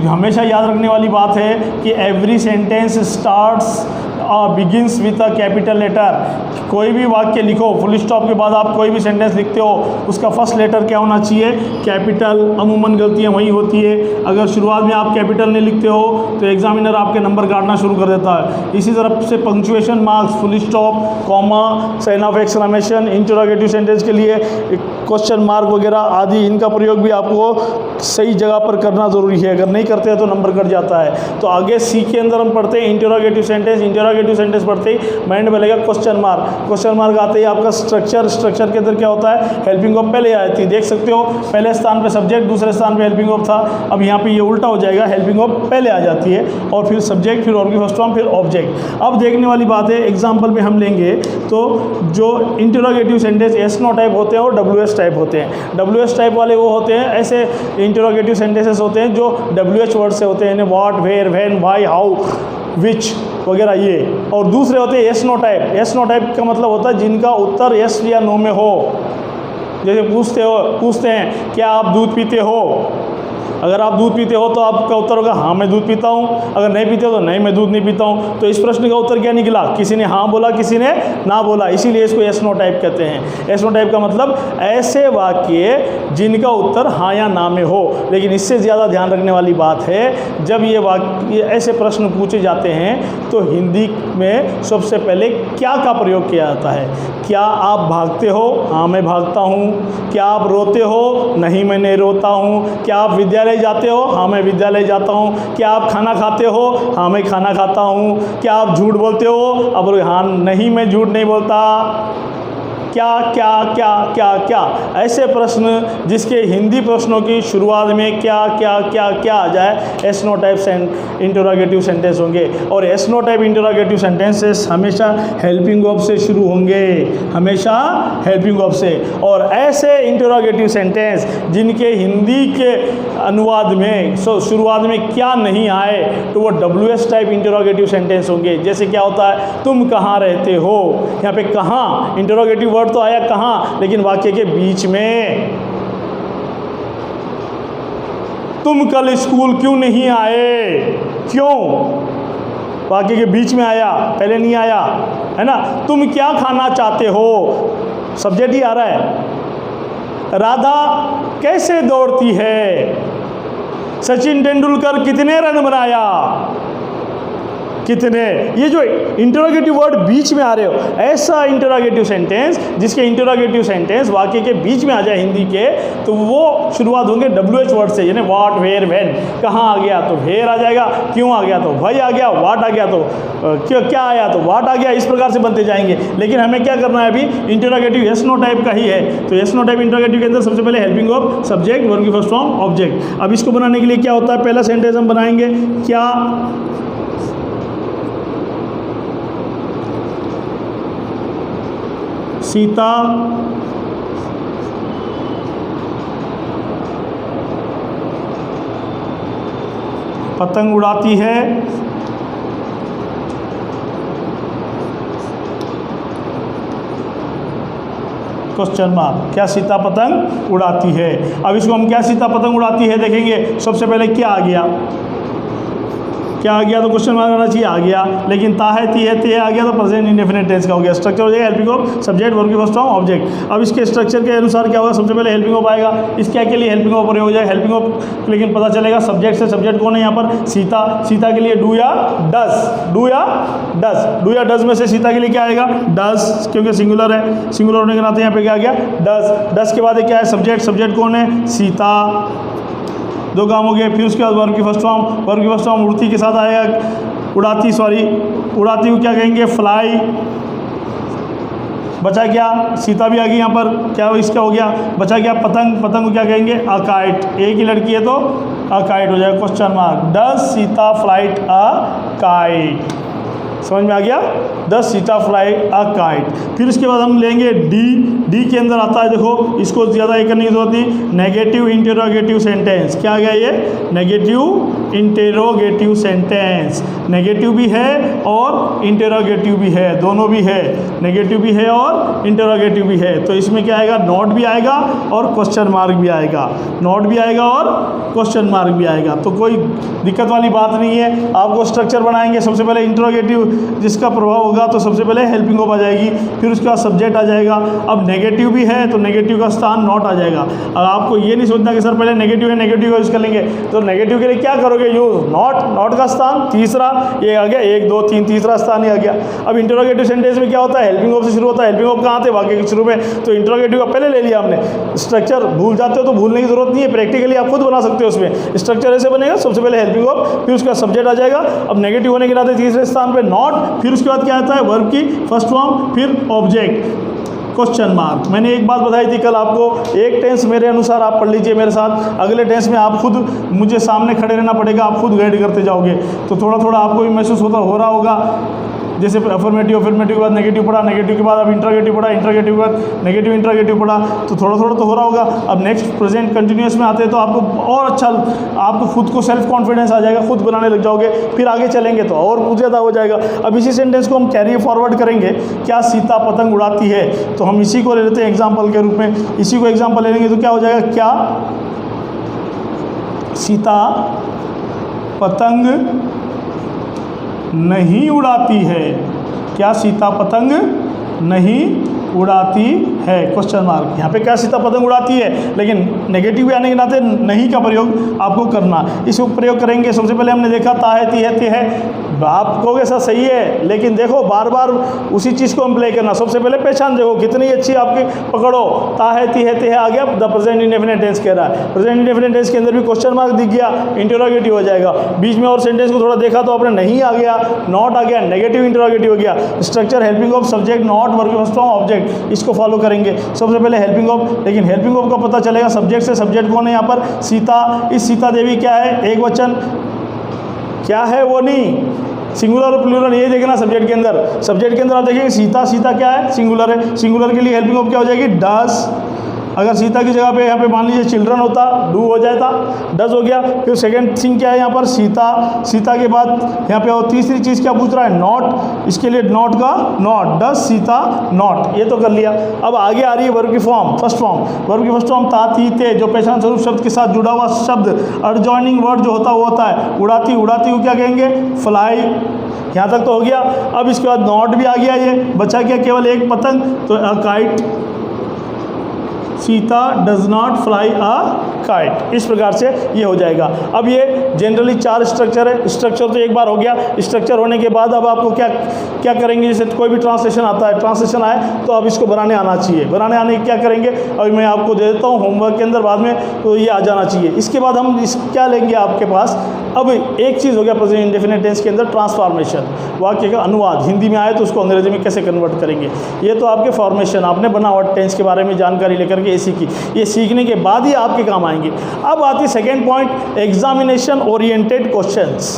S1: हमेशा याद रखने वाली बात है कि every sentence starts begins with a capital letter. कोई भी वाक्य लिखो, फुल स्टॉप के बाद आप कोई भी सेंटेंस लिखते हो, उसका फर्स्ट लेटर क्या होना चाहिए? कैपिटल। अमूमन गलतियाँ वही होती है, अगर शुरुआत में आप कैपिटल नहीं लिखते हो तो एग्जामिनर आपके नंबर काटना शुरू कर देता है। इसी तरह से punctuation marks, full stop, comma, sign of exclamation, interrogative sentence के लिए क्वेश्चन मार्क वगैरह आदि, इनका प्रयोग भी आपको सही जगह पर करना ज़रूरी है। अगर नहीं करते हैं तो नंबर कट जाता है। तो आगे सी के अंदर हम पढ़ते हैं इंटरोगेटिव सेंटेंस। इंटरोगेटिव सेंटेंस पढ़ते ही माइंड में लगेगा क्वेश्चन मार्क। क्वेश्चन मार्क आते ही आपका स्ट्रक्चर, स्ट्रक्चर के अंदर क्या होता है? हेल्पिंग ऑफ पहले आती है, देख सकते हो पहले स्थान पे सब्जेक्ट, दूसरे स्थान पे हेल्पिंग ऑफ था। अब यहाँ पे ये उल्टा हो जाएगा, हेल्पिंग ऑफ पहले आ जाती है और फिर सब्जेक्ट, फिर वर्ब की फर्स्ट फॉर्म, फिर ऑब्जेक्ट। अब देखने वाली बात है, एग्जाम्पल में हम लेंगे तो जो interrogative sentence yes no type होते हैं और डब्ल्यू एस टाइप होते हैं। डब्ल्यू एस टाइप वाले वो होते हैं, ऐसे इंटरोगेटिव सेंटेंसेस होते हैं जो डब्ल्यू एच वर्ड से होते हैं, what, where, when, why, how, which वगैरह ये। और दूसरे होते हैं yes no type. Yes no type का मतलब होता है जिनका उत्तर यस या नो में हो। जैसे पूछते हैं क्या आप दूध पीते हो? अगर आप दूध पीते हो तो आपका उत्तर होगा हाँ मैं दूध पीता हूँ। अगर नहीं पीते हो तो नहीं मैं दूध नहीं पीता हूँ। तो इस प्रश्न का उत्तर क्या निकला? किसी ने हाँ बोला, किसी ने ना बोला, इसीलिए इसको एस नो टाइप कहते हैं। एस नो टाइप का मतलब ऐसे वाक्य जिनका उत्तर हाँ या ना में हो। लेकिन इससे ज़्यादा ध्यान रखने वाली बात है, जब ये वाक्य ऐसे प्रश्न पूछे जाते हैं तो हिंदी में सबसे पहले क्या का प्रयोग किया जाता है। क्या आप भागते हो? हाँ मैं भागता हूँ। क्या आप रोते हो? नहीं मैं नहीं रोता हूँ। क्या आप विद्यालय जाते हो? हाँ मैं विद्यालय जाता हूँ। क्या आप खाना खाते हो? हाँ मैं खाना खाता हूँ। क्या आप झूठ बोलते हो? अब हाँ नहीं मैं झूठ नहीं बोलता। क्या क्या क्या क्या क्या, ऐसे प्रश्न जिसके हिंदी प्रश्नों की शुरुआत में क्या क्या क्या क्या आ जाए, yes no type interrogative sentence होंगे। और yes no type interrogative sentences हमेशा हेल्पिंग ऑफ से शुरू होंगे, हमेशा हेल्पिंग ऑफ से। और ऐसे इंटरोगेटिव सेंटेंस जिनके हिंदी के अनुवाद में शुरुआत में क्या नहीं आए तो वो W S type interrogative sentence होंगे। जैसे क्या होता है, तुम कहाँ रहते हो? यहाँ पे कहाँ इंटरोगेटिव वर्ड तो आया कहाँ, लेकिन वाक्य के बीच में। तुम कल स्कूल क्यों नहीं आए? क्यों? वाक्य के बीच में आया, पहले नहीं आया, है ना। तुम क्या खाना चाहते हो? सब्जेक्ट ही आ रहा है। राधा कैसे दौड़ती है? सचिन तेंदुलकर कितने रन बनाया? कितने। ये जो इंटरोगेटिव वर्ड बीच में आ रहे हो, ऐसा इंटरोगेटिव सेंटेंस जिसके इंटरोगेटिव सेंटेंस वाक्य के बीच में आ जाए हिंदी के, तो वो शुरुआत होंगे WH वर्ड से, यानी व्हाट, वेयर, व्हेन। कहाँ आ गया तो वेयर आ जाएगा, क्यों आ गया तो व्हाई आ गया, व्हाट आ गया तो क्या आया तो व्हाट आ गया। इस प्रकार से बनते जाएंगे। लेकिन हमें क्या करना है, अभी इंटरोगेटिव यस नो टाइप का ही है। तो यस नो टाइप इंटरोगेटिव के अंदर सबसे पहले हेल्पिंग ऑफ सब्जेक्ट, वर्ब की फर्स्ट फॉर्म, ऑब्जेक्ट। अब इसको बनाने के लिए क्या होता है, पहला सेंटेंस हम बनाएंगे, क्या सीता पतंग उड़ाती है। क्वेश्चन मार्क, क्या सीता पतंग उड़ाती है। अब इसको हम क्या सीता पतंग उड़ाती है देखेंगे। सबसे पहले क्या आ गया, क्या आ गया तो क्वेश्चन मार्क आना चाहिए, आ गया। लेकिन ता है, ती है, ते आ गया तो प्रेजेंट इंडेफिनिट टेंस का हो गया। स्ट्रक्चर हो जाएगा हेल्पिंग ऑफ सब्जेक्ट, वर्ब की फर्स्ट फॉर्म, ऑब्जेक्ट। अब इसके स्ट्रक्चर के अनुसार क्या होगा, सबसे पहले हेल्पिंग ऑफ आएगा। इस क्या के लिए हेल्पिंग ऑफ प्रयोग हो जाएगा, हेल्पिंग ऑफ। लेकिन पता चलेगा सब्जेक्ट से, सब्जेक्ट कौन है यहाँ पर, सीता। सीता के लिए डू या डस, डू या डस, डू या डस में से सीता के लिए क्या आएगा, डस, क्योंकि सिंगुलर है। सिंगुलर होने के नाते यहाँ पे क्या आ गया, डस। डस के बाद क्या है, सब्जेक्ट। सब्जेक्ट कौन है, सीता। दो काम हो गए। फिर उसके बाद वर्ब की फर्स्ट फॉर्म, वर्ब की फर्स्ट फॉर्म उड़ती के साथ आएगा, उड़ाती, सॉरी उड़ाती को क्या कहेंगे, फ्लाई। बचा क्या, सीता भी आ गई यहाँ पर, क्या इसका हो गया, बचा क्या पतंग। पतंग को क्या कहेंगे, अ काइट। एक ही लड़की है तो अ काइट हो जाएगा। Question mark, does Sita flight a kite. समझ में आ गया, the Sita fly a kite. फिर उसके बाद हम लेंगे डी। डी के अंदर आता है, देखो इसको ज़्यादा ये करने की जरूरत नहीं, नेगेटिव इंटेरोगेटिव सेंटेंस। क्या आ गया ये, नेगेटिव इंटेरोगेटिव सेंटेंस। नेगेटिव भी है और इंटेरोगेटिव भी है, दोनों भी है, नेगेटिव भी है और इंटेरोगेटिव भी है। तो इसमें क्या आएगा, नॉट भी आएगा और क्वेश्चन मार्क भी आएगा, नॉट भी आएगा और क्वेश्चन मार्क भी आएगा। तो कोई दिक्कत वाली बात नहीं है। आपको स्ट्रक्चर बनाएंगे, सबसे पहले इंटेरोगेटिव जिसका प्रभाव होगा तो सबसे पहले हेल्पिंग ऑफ आ जाएगी, फिर उसके बाद सब्जेक्ट आ जाएगा। अब नेगेटिव भी है तो नेगेटिव का स्थान नॉट आ जाएगा। अब आपको ये नहीं सोचना कि सर पहले नेगेटिव है, नेगेटिव का यूज़ कर लेंगे। तो नेगेटिव के लिए क्या करोगे, यूज़ नॉट। नॉट का स्थान तीसरा, ये आ गया 1 2 3, तीसरा स्थान ही आ गया। अब इंटरोगेटिव सेंटेंस में क्या होता है, हेल्पिंग ऑफ से शुरू होता है। हेल्पिंग ऑफ कहाँ थे, वाक्य के शुरू में, तो इंटरोगेटिव का पहले ले लिया हमने। स्ट्रक्चर भूल जाते हो तो भूलने की जरूरत नहीं है, प्रैक्टिकली आप खुद बना सकते हो। उसमें स्ट्रक्चर ऐसे बनेगा, सबसे पहले हेल्पिंग ऑफ, फिर उसका सब्जेक्ट आ जाएगा। अब नेगेटिव होने के नाते तीसरे स्थान पे नॉट, फिर उसके बाद क्या आता है, वर्ब की फर्स्ट फॉर्म, फिर ऑब्जेक्ट। क्वेश्चन मार्क, मैंने एक बात बताई थी कल आपको, एक टेंस मेरे अनुसार आप पढ़ लीजिए मेरे साथ, अगले टेंस में आप खुद मुझे सामने खड़े रहना पड़ेगा, आप खुद गाइड करते जाओगे। तो थोड़ा थोड़ा आपको भी महसूस हो रहा होगा। जैसे अफर्मेटिव, अफर्मेटिव के बाद नेगेटिव पढ़ा, नेगेटिव के बाद अब इंटरोगेटिव पढ़ा, इंटरोगेटिव के बाद नेगेटिव इंटरोगेटिव पढ़ा, तो थोड़ा थोड़ा तो हो रहा होगा। अब नेक्स्ट प्रेजेंट कंटिन्यूअस में आते हैं तो आपको और अच्छा, आपको खुद को सेल्फ कॉन्फिडेंस आ जाएगा, खुद बनाने लग जाओगे, फिर आगे चलेंगे तो और ज़्यादा हो जाएगा। अब इसी सेंटेंस को हम कैरी फॉरवर्ड करेंगे, क्या सीता पतंग उड़ाती है, तो हम इसी को ले लेते हैं एग्जाम्पल के रूप में। इसी को एग्जाम्पल ले लेंगे तो क्या हो जाएगा, क्या सीता पतंग नहीं उड़ाती है, क्या सीता पतंग नहीं उड़ाती है, क्वेश्चन मार्क। यहाँ पे क्या सीता पतंग उड़ाती है, लेकिन नेगेटिव आने के नाते नहीं का प्रयोग आपको करना। इसको प्रयोग करेंगे, सबसे पहले हमने देखा ता है, ती है, ते है। आप कहोगे सर सही है, लेकिन देखो बार बार उसी चीज़ को हम प्ले करना। सबसे पहले पहचान देखो कितनी अच्छी आपकी, पकड़ो, ता है, ती है, ते है आ गया, द प्रेजेंट इंडेफिनिट टेंस कह रहा है। प्रेजेंट इंडेफिनिट टेंस के अंदर भी क्वेश्चन मार्क दिख गया, इंटरोगेटिव हो जाएगा। बीच में और सेंटेंस को थोड़ा देखा तो आपने नहीं आ गया, नॉट आ गया, नेगेटिव इंटरोगेटिव हो गया। Structure helping of, subject not, verb की फर्स्ट फॉर्म, ऑब्जेक्ट, इसको फॉलो करेंगे। सबसे पहले हेल्पिंग ऑफ, लेकिन हेल्पिंग ऑफ का पता चलेगा सब्जेक्ट से। सब्जेक्ट कौन है यहाँ पर, सीता। इस सीता देवी क्या है, एक वचन, क्या है वो नहीं, सिंगुलर और प्लूरल, ये देखना सब्जेक्ट के अंदर। सब्जेक्ट के अंदर आप देखिए सीता, सीता क्या है, सिंगुलर है। सिंगुलर के लिए हेल्पिंग ऑफ क्या हो जाएगी, डस। अगर सीता की जगह पे यहाँ पे मान लीजिए चिल्ड्रन होता, डू हो जाता, डज हो गया। फिर सेकंड थिंग क्या है यहाँ पर, सीता। सीता के बाद यहाँ पे और तीसरी चीज़ क्या पूछ रहा है, नॉट। इसके लिए नॉट का नॉट, डज सीता नॉट, ये तो कर लिया। अब आगे आ रही है वर्ब की फॉर्म, फर्स्ट फॉर्म। वर्ब की फर्स्ट फॉर्म ता, ती, ते, जो पहचान स्वरूप शब्द के साथ जुड़ा हुआ शब्द, अर्जॉइनिंग वर्ड जो होता है वो होता है उड़ाती। उड़ाती को क्या कहेंगे, फ्लाई। यहाँ तक तो हो गया। अब इसके बाद नॉट भी आ गया, ये बचा क्या, केवल एक पतंग, तो kite. Sita does not fly a kite. इस प्रकार से ये हो जाएगा। अब ये जनरली 4 स्ट्रक्चर है। स्ट्रक्चर तो एक बार हो गया। स्ट्रक्चर होने के बाद अब आपको क्या क्या करेंगे, जैसे कोई भी ट्रांसलेशन आता है, ट्रांसलेशन आए तो अब इसको बनाने आना चाहिए। बनाने आने क्या करेंगे, अभी मैं आपको दे देता हूँ होमवर्क के अंदर, बाद में तो ये आ जाना चाहिए। इसके बाद हम इस क्या लेंगे आपके पास, अब एक चीज़ हो गया प्रेजेंट इंडेफिनिट टेंस के अंदर ट्रांसफॉर्मेशन, वाक्य का अनुवाद। हिंदी में आए तो उसको अंग्रेजी में कैसे कन्वर्ट करेंगे। ये तो आपके फॉर्मेशन, आपने बनावट टेंस के बारे में जानकारी लेकर के ये सीखी। ये सीखने के बाद ही आपके काम आएंगे। अब आती second point, examination oriented questions,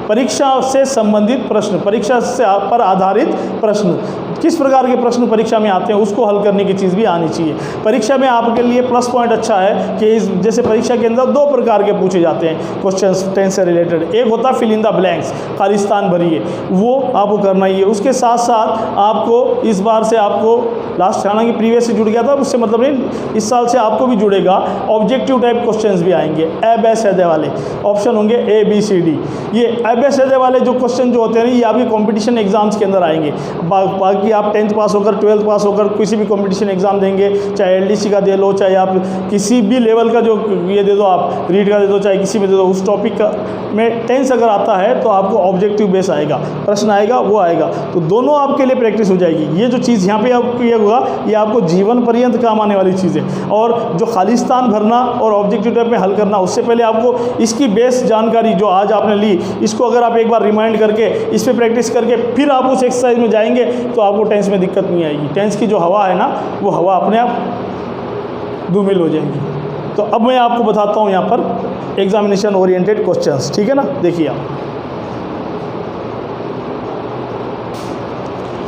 S1: परीक्षा से संबंधित प्रश्न, परीक्षा से पर आधारित प्रश्न। किस प्रकार के प्रश्न परीक्षा में आते हैं उसको हल करने की चीज़ भी आनी चाहिए। परीक्षा में आपके लिए प्लस पॉइंट अच्छा है कि इस जैसे परीक्षा के अंदर 2 प्रकार के पूछे जाते हैं क्वेश्चंस टेंस से रिलेटेड। एक होता है फिल इन द ब्लैंक्स, खालिस्तान भरिए, वो आपको करना ही है। उसके साथ साथ आपको इस बार से आपको लास्ट हालांकि प्रीवियस से जुड़ गया था, उससे मतलब नहीं, इस साल से आपको भी जुड़ेगा। ऑब्जेक्टिव टाइप क्वेश्चंस भी आएंगे, ए बे सदे वाले ऑप्शन होंगे ABCD। ये ए बे सदे वाले जो क्वेश्चन जो होते हैं ये आपके कॉम्पिटिशन एग्जाम्स के अंदर आएंगे। बाकी आप 10th पास होकर 12th पास होकर किसी भी कंपटीशन एग्जाम देंगे, चाहे LDC का दे लो, चाहे आप किसी भी लेवल का जो ये दे दो, आप रीड का दे दो, चाहे किसी में दे दो, उस टॉपिक का में टेंस अगर आता है तो आपको ऑब्जेक्टिव बेस आएगा, प्रश्न आएगा, वो आएगा, तो दोनों आपके लिए प्रैक्टिस हो जाएगी। ये जो चीज़ यहाँ पे आपको ये होगा, ये आपको जीवन पर्यंत काम आने वाली चीज़ है। और जो खालिस्तान भरना और ऑब्जेक्टिव टाइप में हल करना, उससे पहले आपको इसकी बेस जानकारी जो आज आपने ली, इसको अगर आप एक बार रिमाइंड करके इस पर प्रैक्टिस करके फिर आप उस एक्सरसाइज में जाएंगे तो आपको टेंस में दिक्कत नहीं आएगी। टेंस की जो हवा है ना, वो हवा अपने आप धूमिल हो जाएगी। तो अब मैं आपको बताता हूँ यहाँ पर एग्जामिनेशन ओरिएंटेड क्वेश्चंस, ठीक है ना। देखिए आप,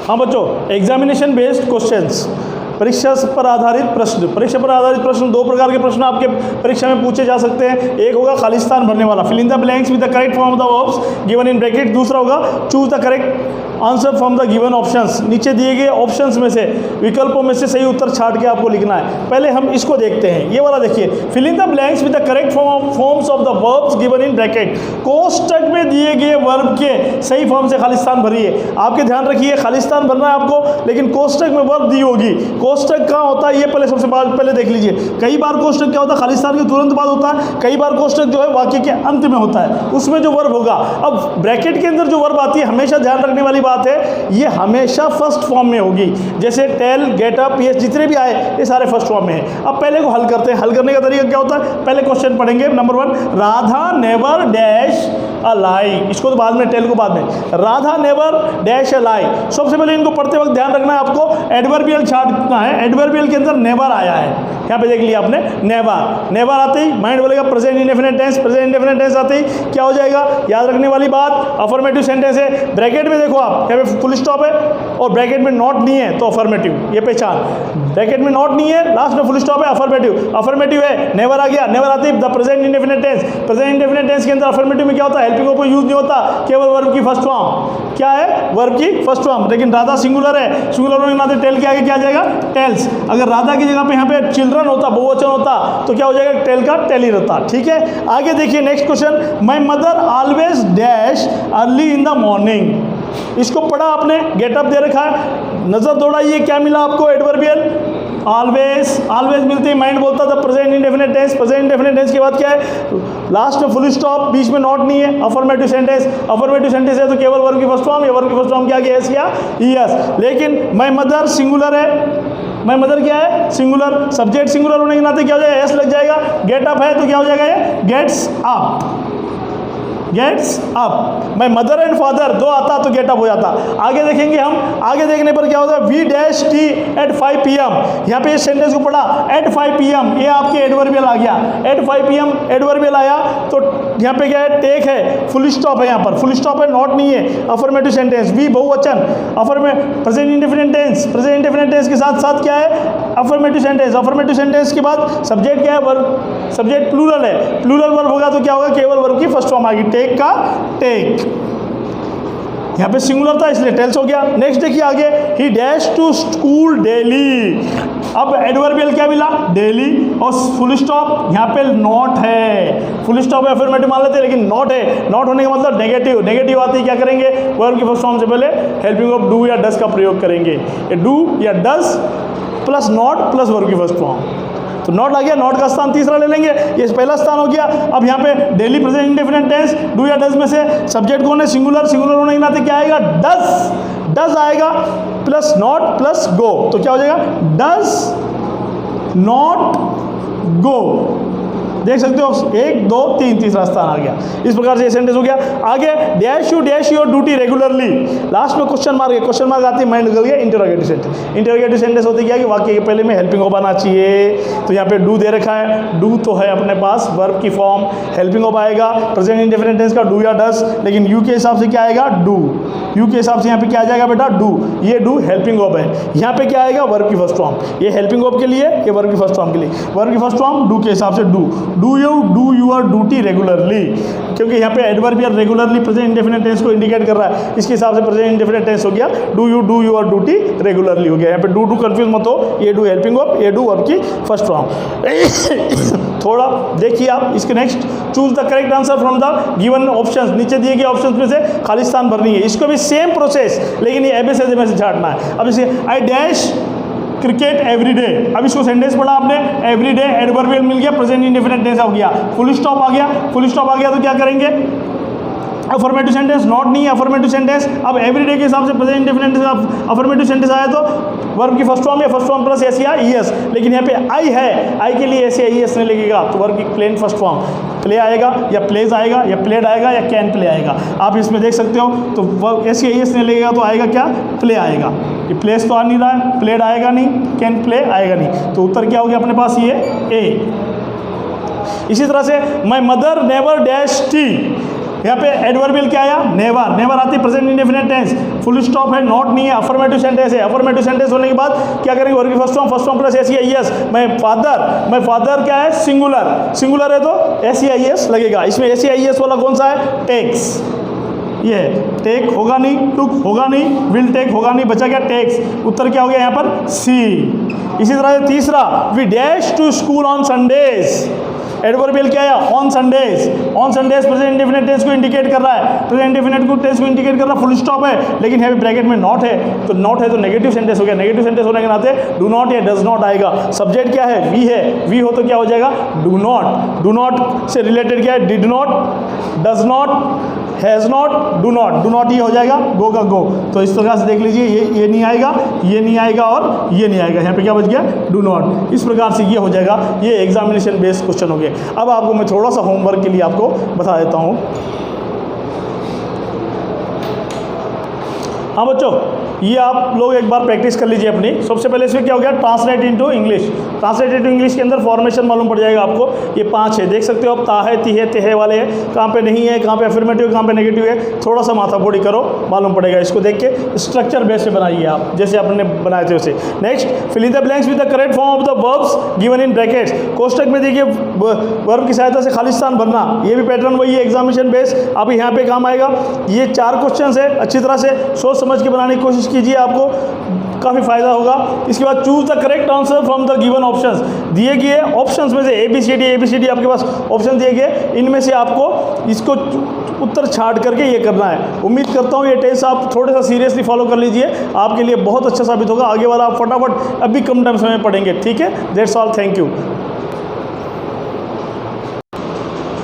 S1: हाँ बच्चों, एग्जामिनेशन बेस्ड क्वेश्चंस, परीक्षा पर आधारित प्रश्न। परीक्षा पर आधारित प्रश्न 2 प्रकार के प्रश्न आपके परीक्षा में पूछे जा सकते हैं। एक होगा खालिस्तान भरने वाला, fill in the blanks with the correct form of the verbs given in bracket. दूसरा होगा choose the correct answer from the given options, नीचे दिए गए ऑप्शंस में से, विकल्पों में से सही उत्तर छांट के आपको लिखना है। पहले हम इसको देखते हैं, ये वाला देखिए, fill in the blanks with the correct forms of the verbs given in bracket. कोष्टक में दिए गए वर्ब के सही फॉर्म से खालिस्तान भरिए। आपके ध्यान रखिए, खालिस्तान भरना है आपको, लेकिन कोष्टक में वर्ब दी होगी। कोष्टक कहाँ होता है ये पहले सबसे पहले देख लीजिए। कई बार कोष्टक क्या होता है, खालिस्तान के तुरंत बाद होता है। कई बार कोष्टक जो है वाक्य के अंत में होता है, उसमें जो वर्ब होगा। अब ब्रैकेट के अंदर जो वर्ब आती है, हमेशा ध्यान रखने वाली बात है, ये हमेशा फर्स्ट फॉर्म में होगी। जैसे टेल, गेट अप, ये जितने भी आए ये सारे फर्स्ट फॉर्म में है। अब पहले को हल करते हैं। हल करने का तरीका क्या होता है, पहले क्वेश्चन पढ़ेंगे। Number 1, Radha never dash a lie. इसको तो बाद में, टेल को बाद में। Radha never dash a lie, सबसे पहले इनको पढ़ते वक्त ध्यान रखना है आपको, एडवर्बियल छांटना है। एडवर्बियल के अंदर नेवर आया है, यहाँ पे देख लिया आपने, नेवर। नेवर आते ही माइंड बोलेगा present indefinite tense. Present indefinite tense आते ही क्या हो जाएगा, याद रखने वाली बात, अफर्मेटिव सेंटेंस है। ब्रैकेट में देखो आप, यहाँ पे फुल स्टॉप है और ब्रैकेट में नॉट नहीं है तो अफर्मेटिव, ये पहचान। ब्रैकेट में नॉट नहीं है, लास्ट में फुल स्टॉप है, अफर्मेटिव। अफर्मेटिव है, नेवर आ गया, नेवर आते ही the present indefinite tense. Present indefinite tense के अंदर अफर्मेटिव में क्या होता है, हेल्पिंग वर्ब यूज नहीं होता, केवल वर्ब की फर्स्ट फॉर्म। क्या है, वर्ब की फर्स्ट फॉर्म। लेकिन राधा सिंगुलर है, सिंगुलर होने के नाते टेल के आगे क्या आ जाएगा, टेल्स। अगर राधा की जगह पे यहाँ पे चिल्ड्रन होता, बहुवचन होता, तो क्या हो जाएगा, टेल का टेल ही रहता। ठीक है, आगे देखिए next question, my mother always dash early in the morning. इसको पढ़ा आपने, गेट अप दे रखा है, नजर दौड़ाइए, क्या मिला आपको, एडवर्बियल ऑलवेज। ऑलवेज मिलते ही माइंड बोलता था present indefinite tense. Present indefinite tense के बाद क्या है, लास्ट में फुल स्टॉप, बीच में नॉट नहीं है, अफर्मेटिव सेंटेंस। अफर्मेटिव सेंटेंस है तो केवल वर्ब की फर्स्ट फॉर्म, या वर्ब की फर्स्ट फॉर्म क्या गया, यस या यस। लेकिन माय मदर सिंगुलर है, माय मदर क्या है, सिंगुलर। सब्जेक्ट सिंगुलर होने के नाते क्या हो जाएगा, एस लग जाएगा। गेट अप है तो क्या हो जाएगा, ये gets up, gets up. My mother and father 2 आता तो गेट अप हो जाता। आगे देखेंगे हम, आगे देखने पर क्या होता है, we dash tea at 5 PM। यहाँ पे इस सेंटेंस को पढ़ा, एट 5 PM, ये आपके एडवर्बियल आ गया। एट 5 PM एडवर्बियल आया तो यहाँ पे क्या है, टेक है, फुल स्टॉप है, यहाँ पर फुल स्टॉप है, नॉट नहीं है, अफर्मेटिव सेंटेंस। वी बहुवचन, present indefinite tense. Present indefinite tense के साथ साथ क्या है, अफर्मेटिव सेंटेंस। अफर्मेटिव सेंटेंस के बाद सब्जेक्ट क्या है, वर्ब। सब्जेक्ट प्लूरल है, प्लूरल वर्ब होगा तो क्या होगा, केवल वर्ब की फर्स्ट फॉर्म आ गई, टेक का टेक। यहाँ पे सिंगुलर था इसलिए टेल्स हो गया। नेक्स्ट देखिए आगे, he dash to school daily. अब एडवर्बियल क्या मिला, डेली, और फुल स्टॉप, यहाँ पे नॉट है, फुल स्टॉप है अफर्मेटिव मान लेते हैं, लेकिन नॉट है। नॉट होने का मतलब नेगेटिव। नेगेटिव आते ही क्या करेंगे, वर्ब की फर्स्ट फॉर्म से पहले हेल्पिंग ऑफ डू या डस का प्रयोग करेंगे। डू या डस प्लस नॉट प्लस वर्ब की फर्स्ट फॉर्म। तो नॉट आ गया, नॉट का स्थान तीसरा ले लेंगे, ये पहला स्थान हो गया। अब यहाँ पे daily present indefinite tense do या डज में से सब्जेक्ट कौन है, सिंगुलर, सिंगुलर होने के नाते क्या आएगा, डज, डज आएगा प्लस नॉट प्लस गो, तो क्या हो जाएगा, डज नॉट गो। देख सकते हो 1 2 3 तीसरा स्थान आ गया। इस प्रकार से ये सेंटेंस हो गया। आगे dash your duty regularly, last में क्वेश्चन मार्क है, क्वेश्चन मार्क आती है माइंड निकल गया, इंटरोगेटिव सेंटेंस। इंटरोगेटिव सेंटेंस होती क्या है कि वाक्य के पहले में हेल्पिंग वर्ब आना चाहिए। तो यहाँ पे डू दे रखा है, डू तो है अपने पास वर्ब की फॉर्म, हेल्पिंग वर्ब आएगा प्रेजेंट इंडेफिनिट टेंस का डू या डस, लेकिन यू के हिसाब से क्या आएगा, डू। यू के हिसाब से यहाँ पे क्या आ जाएगा बेटा, डू। ये डू हेल्पिंग वर्ब है, यहाँ पे क्या आएगा, वर्ब की फर्स्ट फॉर्म। ये हेल्पिंग वर्ब के लिए, ये वर्ब की फर्स्ट फॉर्म के लिए। वर्ब की फर्स्ट फॉर्म डू के हिसाब से do, do your duty regularly, क्योंकि यहाँ पे adverbial regularly present indefinite tense को इंडिकेट कर रहा है, इसके हिसाब से प्रेजेंट इंडेफिनिट टेंस हो गया डू यूर ड्यूटी रेगुलरली हो गया। यहाँ पे डू कंफ्यूज मत हो, ये डू हेल्पिंग वर्ब, ये डू वर्ब की फर्स्ट फॉर्म। थोड़ा देखिए आप इसके next, choose the correct answer from the given options, नीचे दिए गए ऑप्शंस में से खाली स्थान भरनी है। इसको भी सेम प्रोसेस, लेकिन ये एबीसीडी में से छांटना है। अब इसे आई डैश क्रिकेट एवरीडे, अब इसको सेंटेंस पढ़ा आपने, एवरीडे एडवर्बियल मिल गया, प्रेजेंट इंडेफिनिट टेंस हो गया, फुल स्टॉप आ गया, फुल स्टॉप आ गया तो क्या करेंगे, अफर्मेटिव सेंटेंस, नॉट नहीं है अफर्मेटिव सेंटेंस। अब एवरीडे के हिसाब से प्रेजेंट इंडेफिनिट अफर्मेटिव सेंटेंस आया तो वर्ब की फर्स्ट फॉर्म या फर्स्ट फॉर्म प्लस एस या ईएस, लेकिन यहाँ पे आई है, आई के लिए एस या ईएस नहीं लगेगा, तो वर्ब की प्लेन फर्स्ट फॉर्म प्ले आएगा या प्लेज आएगा या प्लेड आएगा या कैन प्ले आएगा। आप इसमें देख सकते हो, तो वर्ब एस या ईएस नहीं लगेगा तो आएगा क्या, प्ले आएगा। ये प्लेस तो आ नहीं रहा है, प्लेड आएगा नहीं, कैन प्ले आएगा नहीं, तो उत्तर क्या हो गया अपने पास, ये ए। इसी तरह से my mother never dash tea, यहाँ पे एडवर्बियल क्या आया, नेवर, नेवर आती है present indefinite tense, full stop है, नॉट नहीं है, अफर्मेटिव सेंटेंस है। अफर्मेटिव सेंटेंस होने के बाद क्या करेंगे, वर्ब की फर्स्ट फॉर्म प्लस एस या ईएस। माय फादर क्या है, सिंगुलर, सिंगुलर है तो एस या ईएस लगेगा। इसमें एस या ईएस वाला कौन सा है, टेक्स, ये टेक होगा नहीं, टुक होगा नहीं, विल टेक होगा नहीं, बचा क्या, टेक्स। उत्तर क्या हो गया यहाँ पर, सी। इसी तरह से तीसरा, we dash to school on Sundays, adverbial क्या है, on Sundays. On Sundays present indefinite tense को इंडिकेट कर रहा है, प्रेजेंट इंडेफिनिट टेंस को इंडिकेट कर रहा है, फुल स्टॉप है, लेकिन है ब्रैकेट में नॉट है, तो नॉट है तो नेगेटिव सेंटेंस हो गया। नेगेटिव सेंटेंस होने के नाते डू नॉट या डज नॉट आएगा। सब्जेक्ट क्या है, वी है, वी हो तो क्या हो जाएगा, डू नॉट। डू नॉट से रिलेटेड क्या है, did not, does not, has not, do not, ये हो जाएगा गो का गो। तो इस प्रकार से देख लीजिए, ये नहीं आएगा, ये नहीं आएगा और ये नहीं आएगा, यहाँ पे क्या बच गया, डू नॉट। इस प्रकार से ये हो जाएगा, ये एग्जामिनेशन बेस्ड क्वेश्चन हो गए। अब आपको मैं थोड़ा सा होमवर्क के लिए आपको बता देता हूँ। हाँ बच्चों, ये आप लोग एक बार प्रैक्टिस कर लीजिए अपनी। सबसे पहले इसमें क्या हो गया, translate into English. Translate into English के अंदर फॉर्मेशन मालूम पड़ जाएगा आपको। ये 5 है, देख सकते हो आप, ता है, ती है, ते है वाले हैं, कहाँ पे नहीं है, कहाँ पे अफर्मेटिव, कहाँ पे नेगेटिव है। थोड़ा सा माथाफोड़ी करो, मालूम पड़ेगा। इसको देख के स्ट्रक्चर बेस से बनाइए आप, जैसे आपने बनाए थे उसे। Next, fill in the blanks with the correct form of the verbs given in brackets. कोष्टक में देखिए वर्ब की सहायता से खाली स्थान भरना, ये भी पैटर्न वही है, एग्जामिनेशन बेस। अभी यहाँ पे काम आएगा। ये 4 क्वेश्चन है, अच्छी तरह से सोच समझ के बनाने की कोशिश कीजिए, आपको काफ़ी फायदा होगा। इसके बाद choose the correct answer from the given options. दिए गए ऑप्शंस में से ABCD आपके पास ऑप्शन दिए गए, इनमें से आपको इसको उत्तर छांट करके ये करना है। उम्मीद करता हूँ ये टेस्ट आप थोड़ा सा सीरियसली फॉलो कर लीजिए, आपके लिए बहुत अच्छा साबित होगा। आगे वाला आप फटाफट अभी कम टाइम में पढ़ेंगे, ठीक है। That's all, thank you.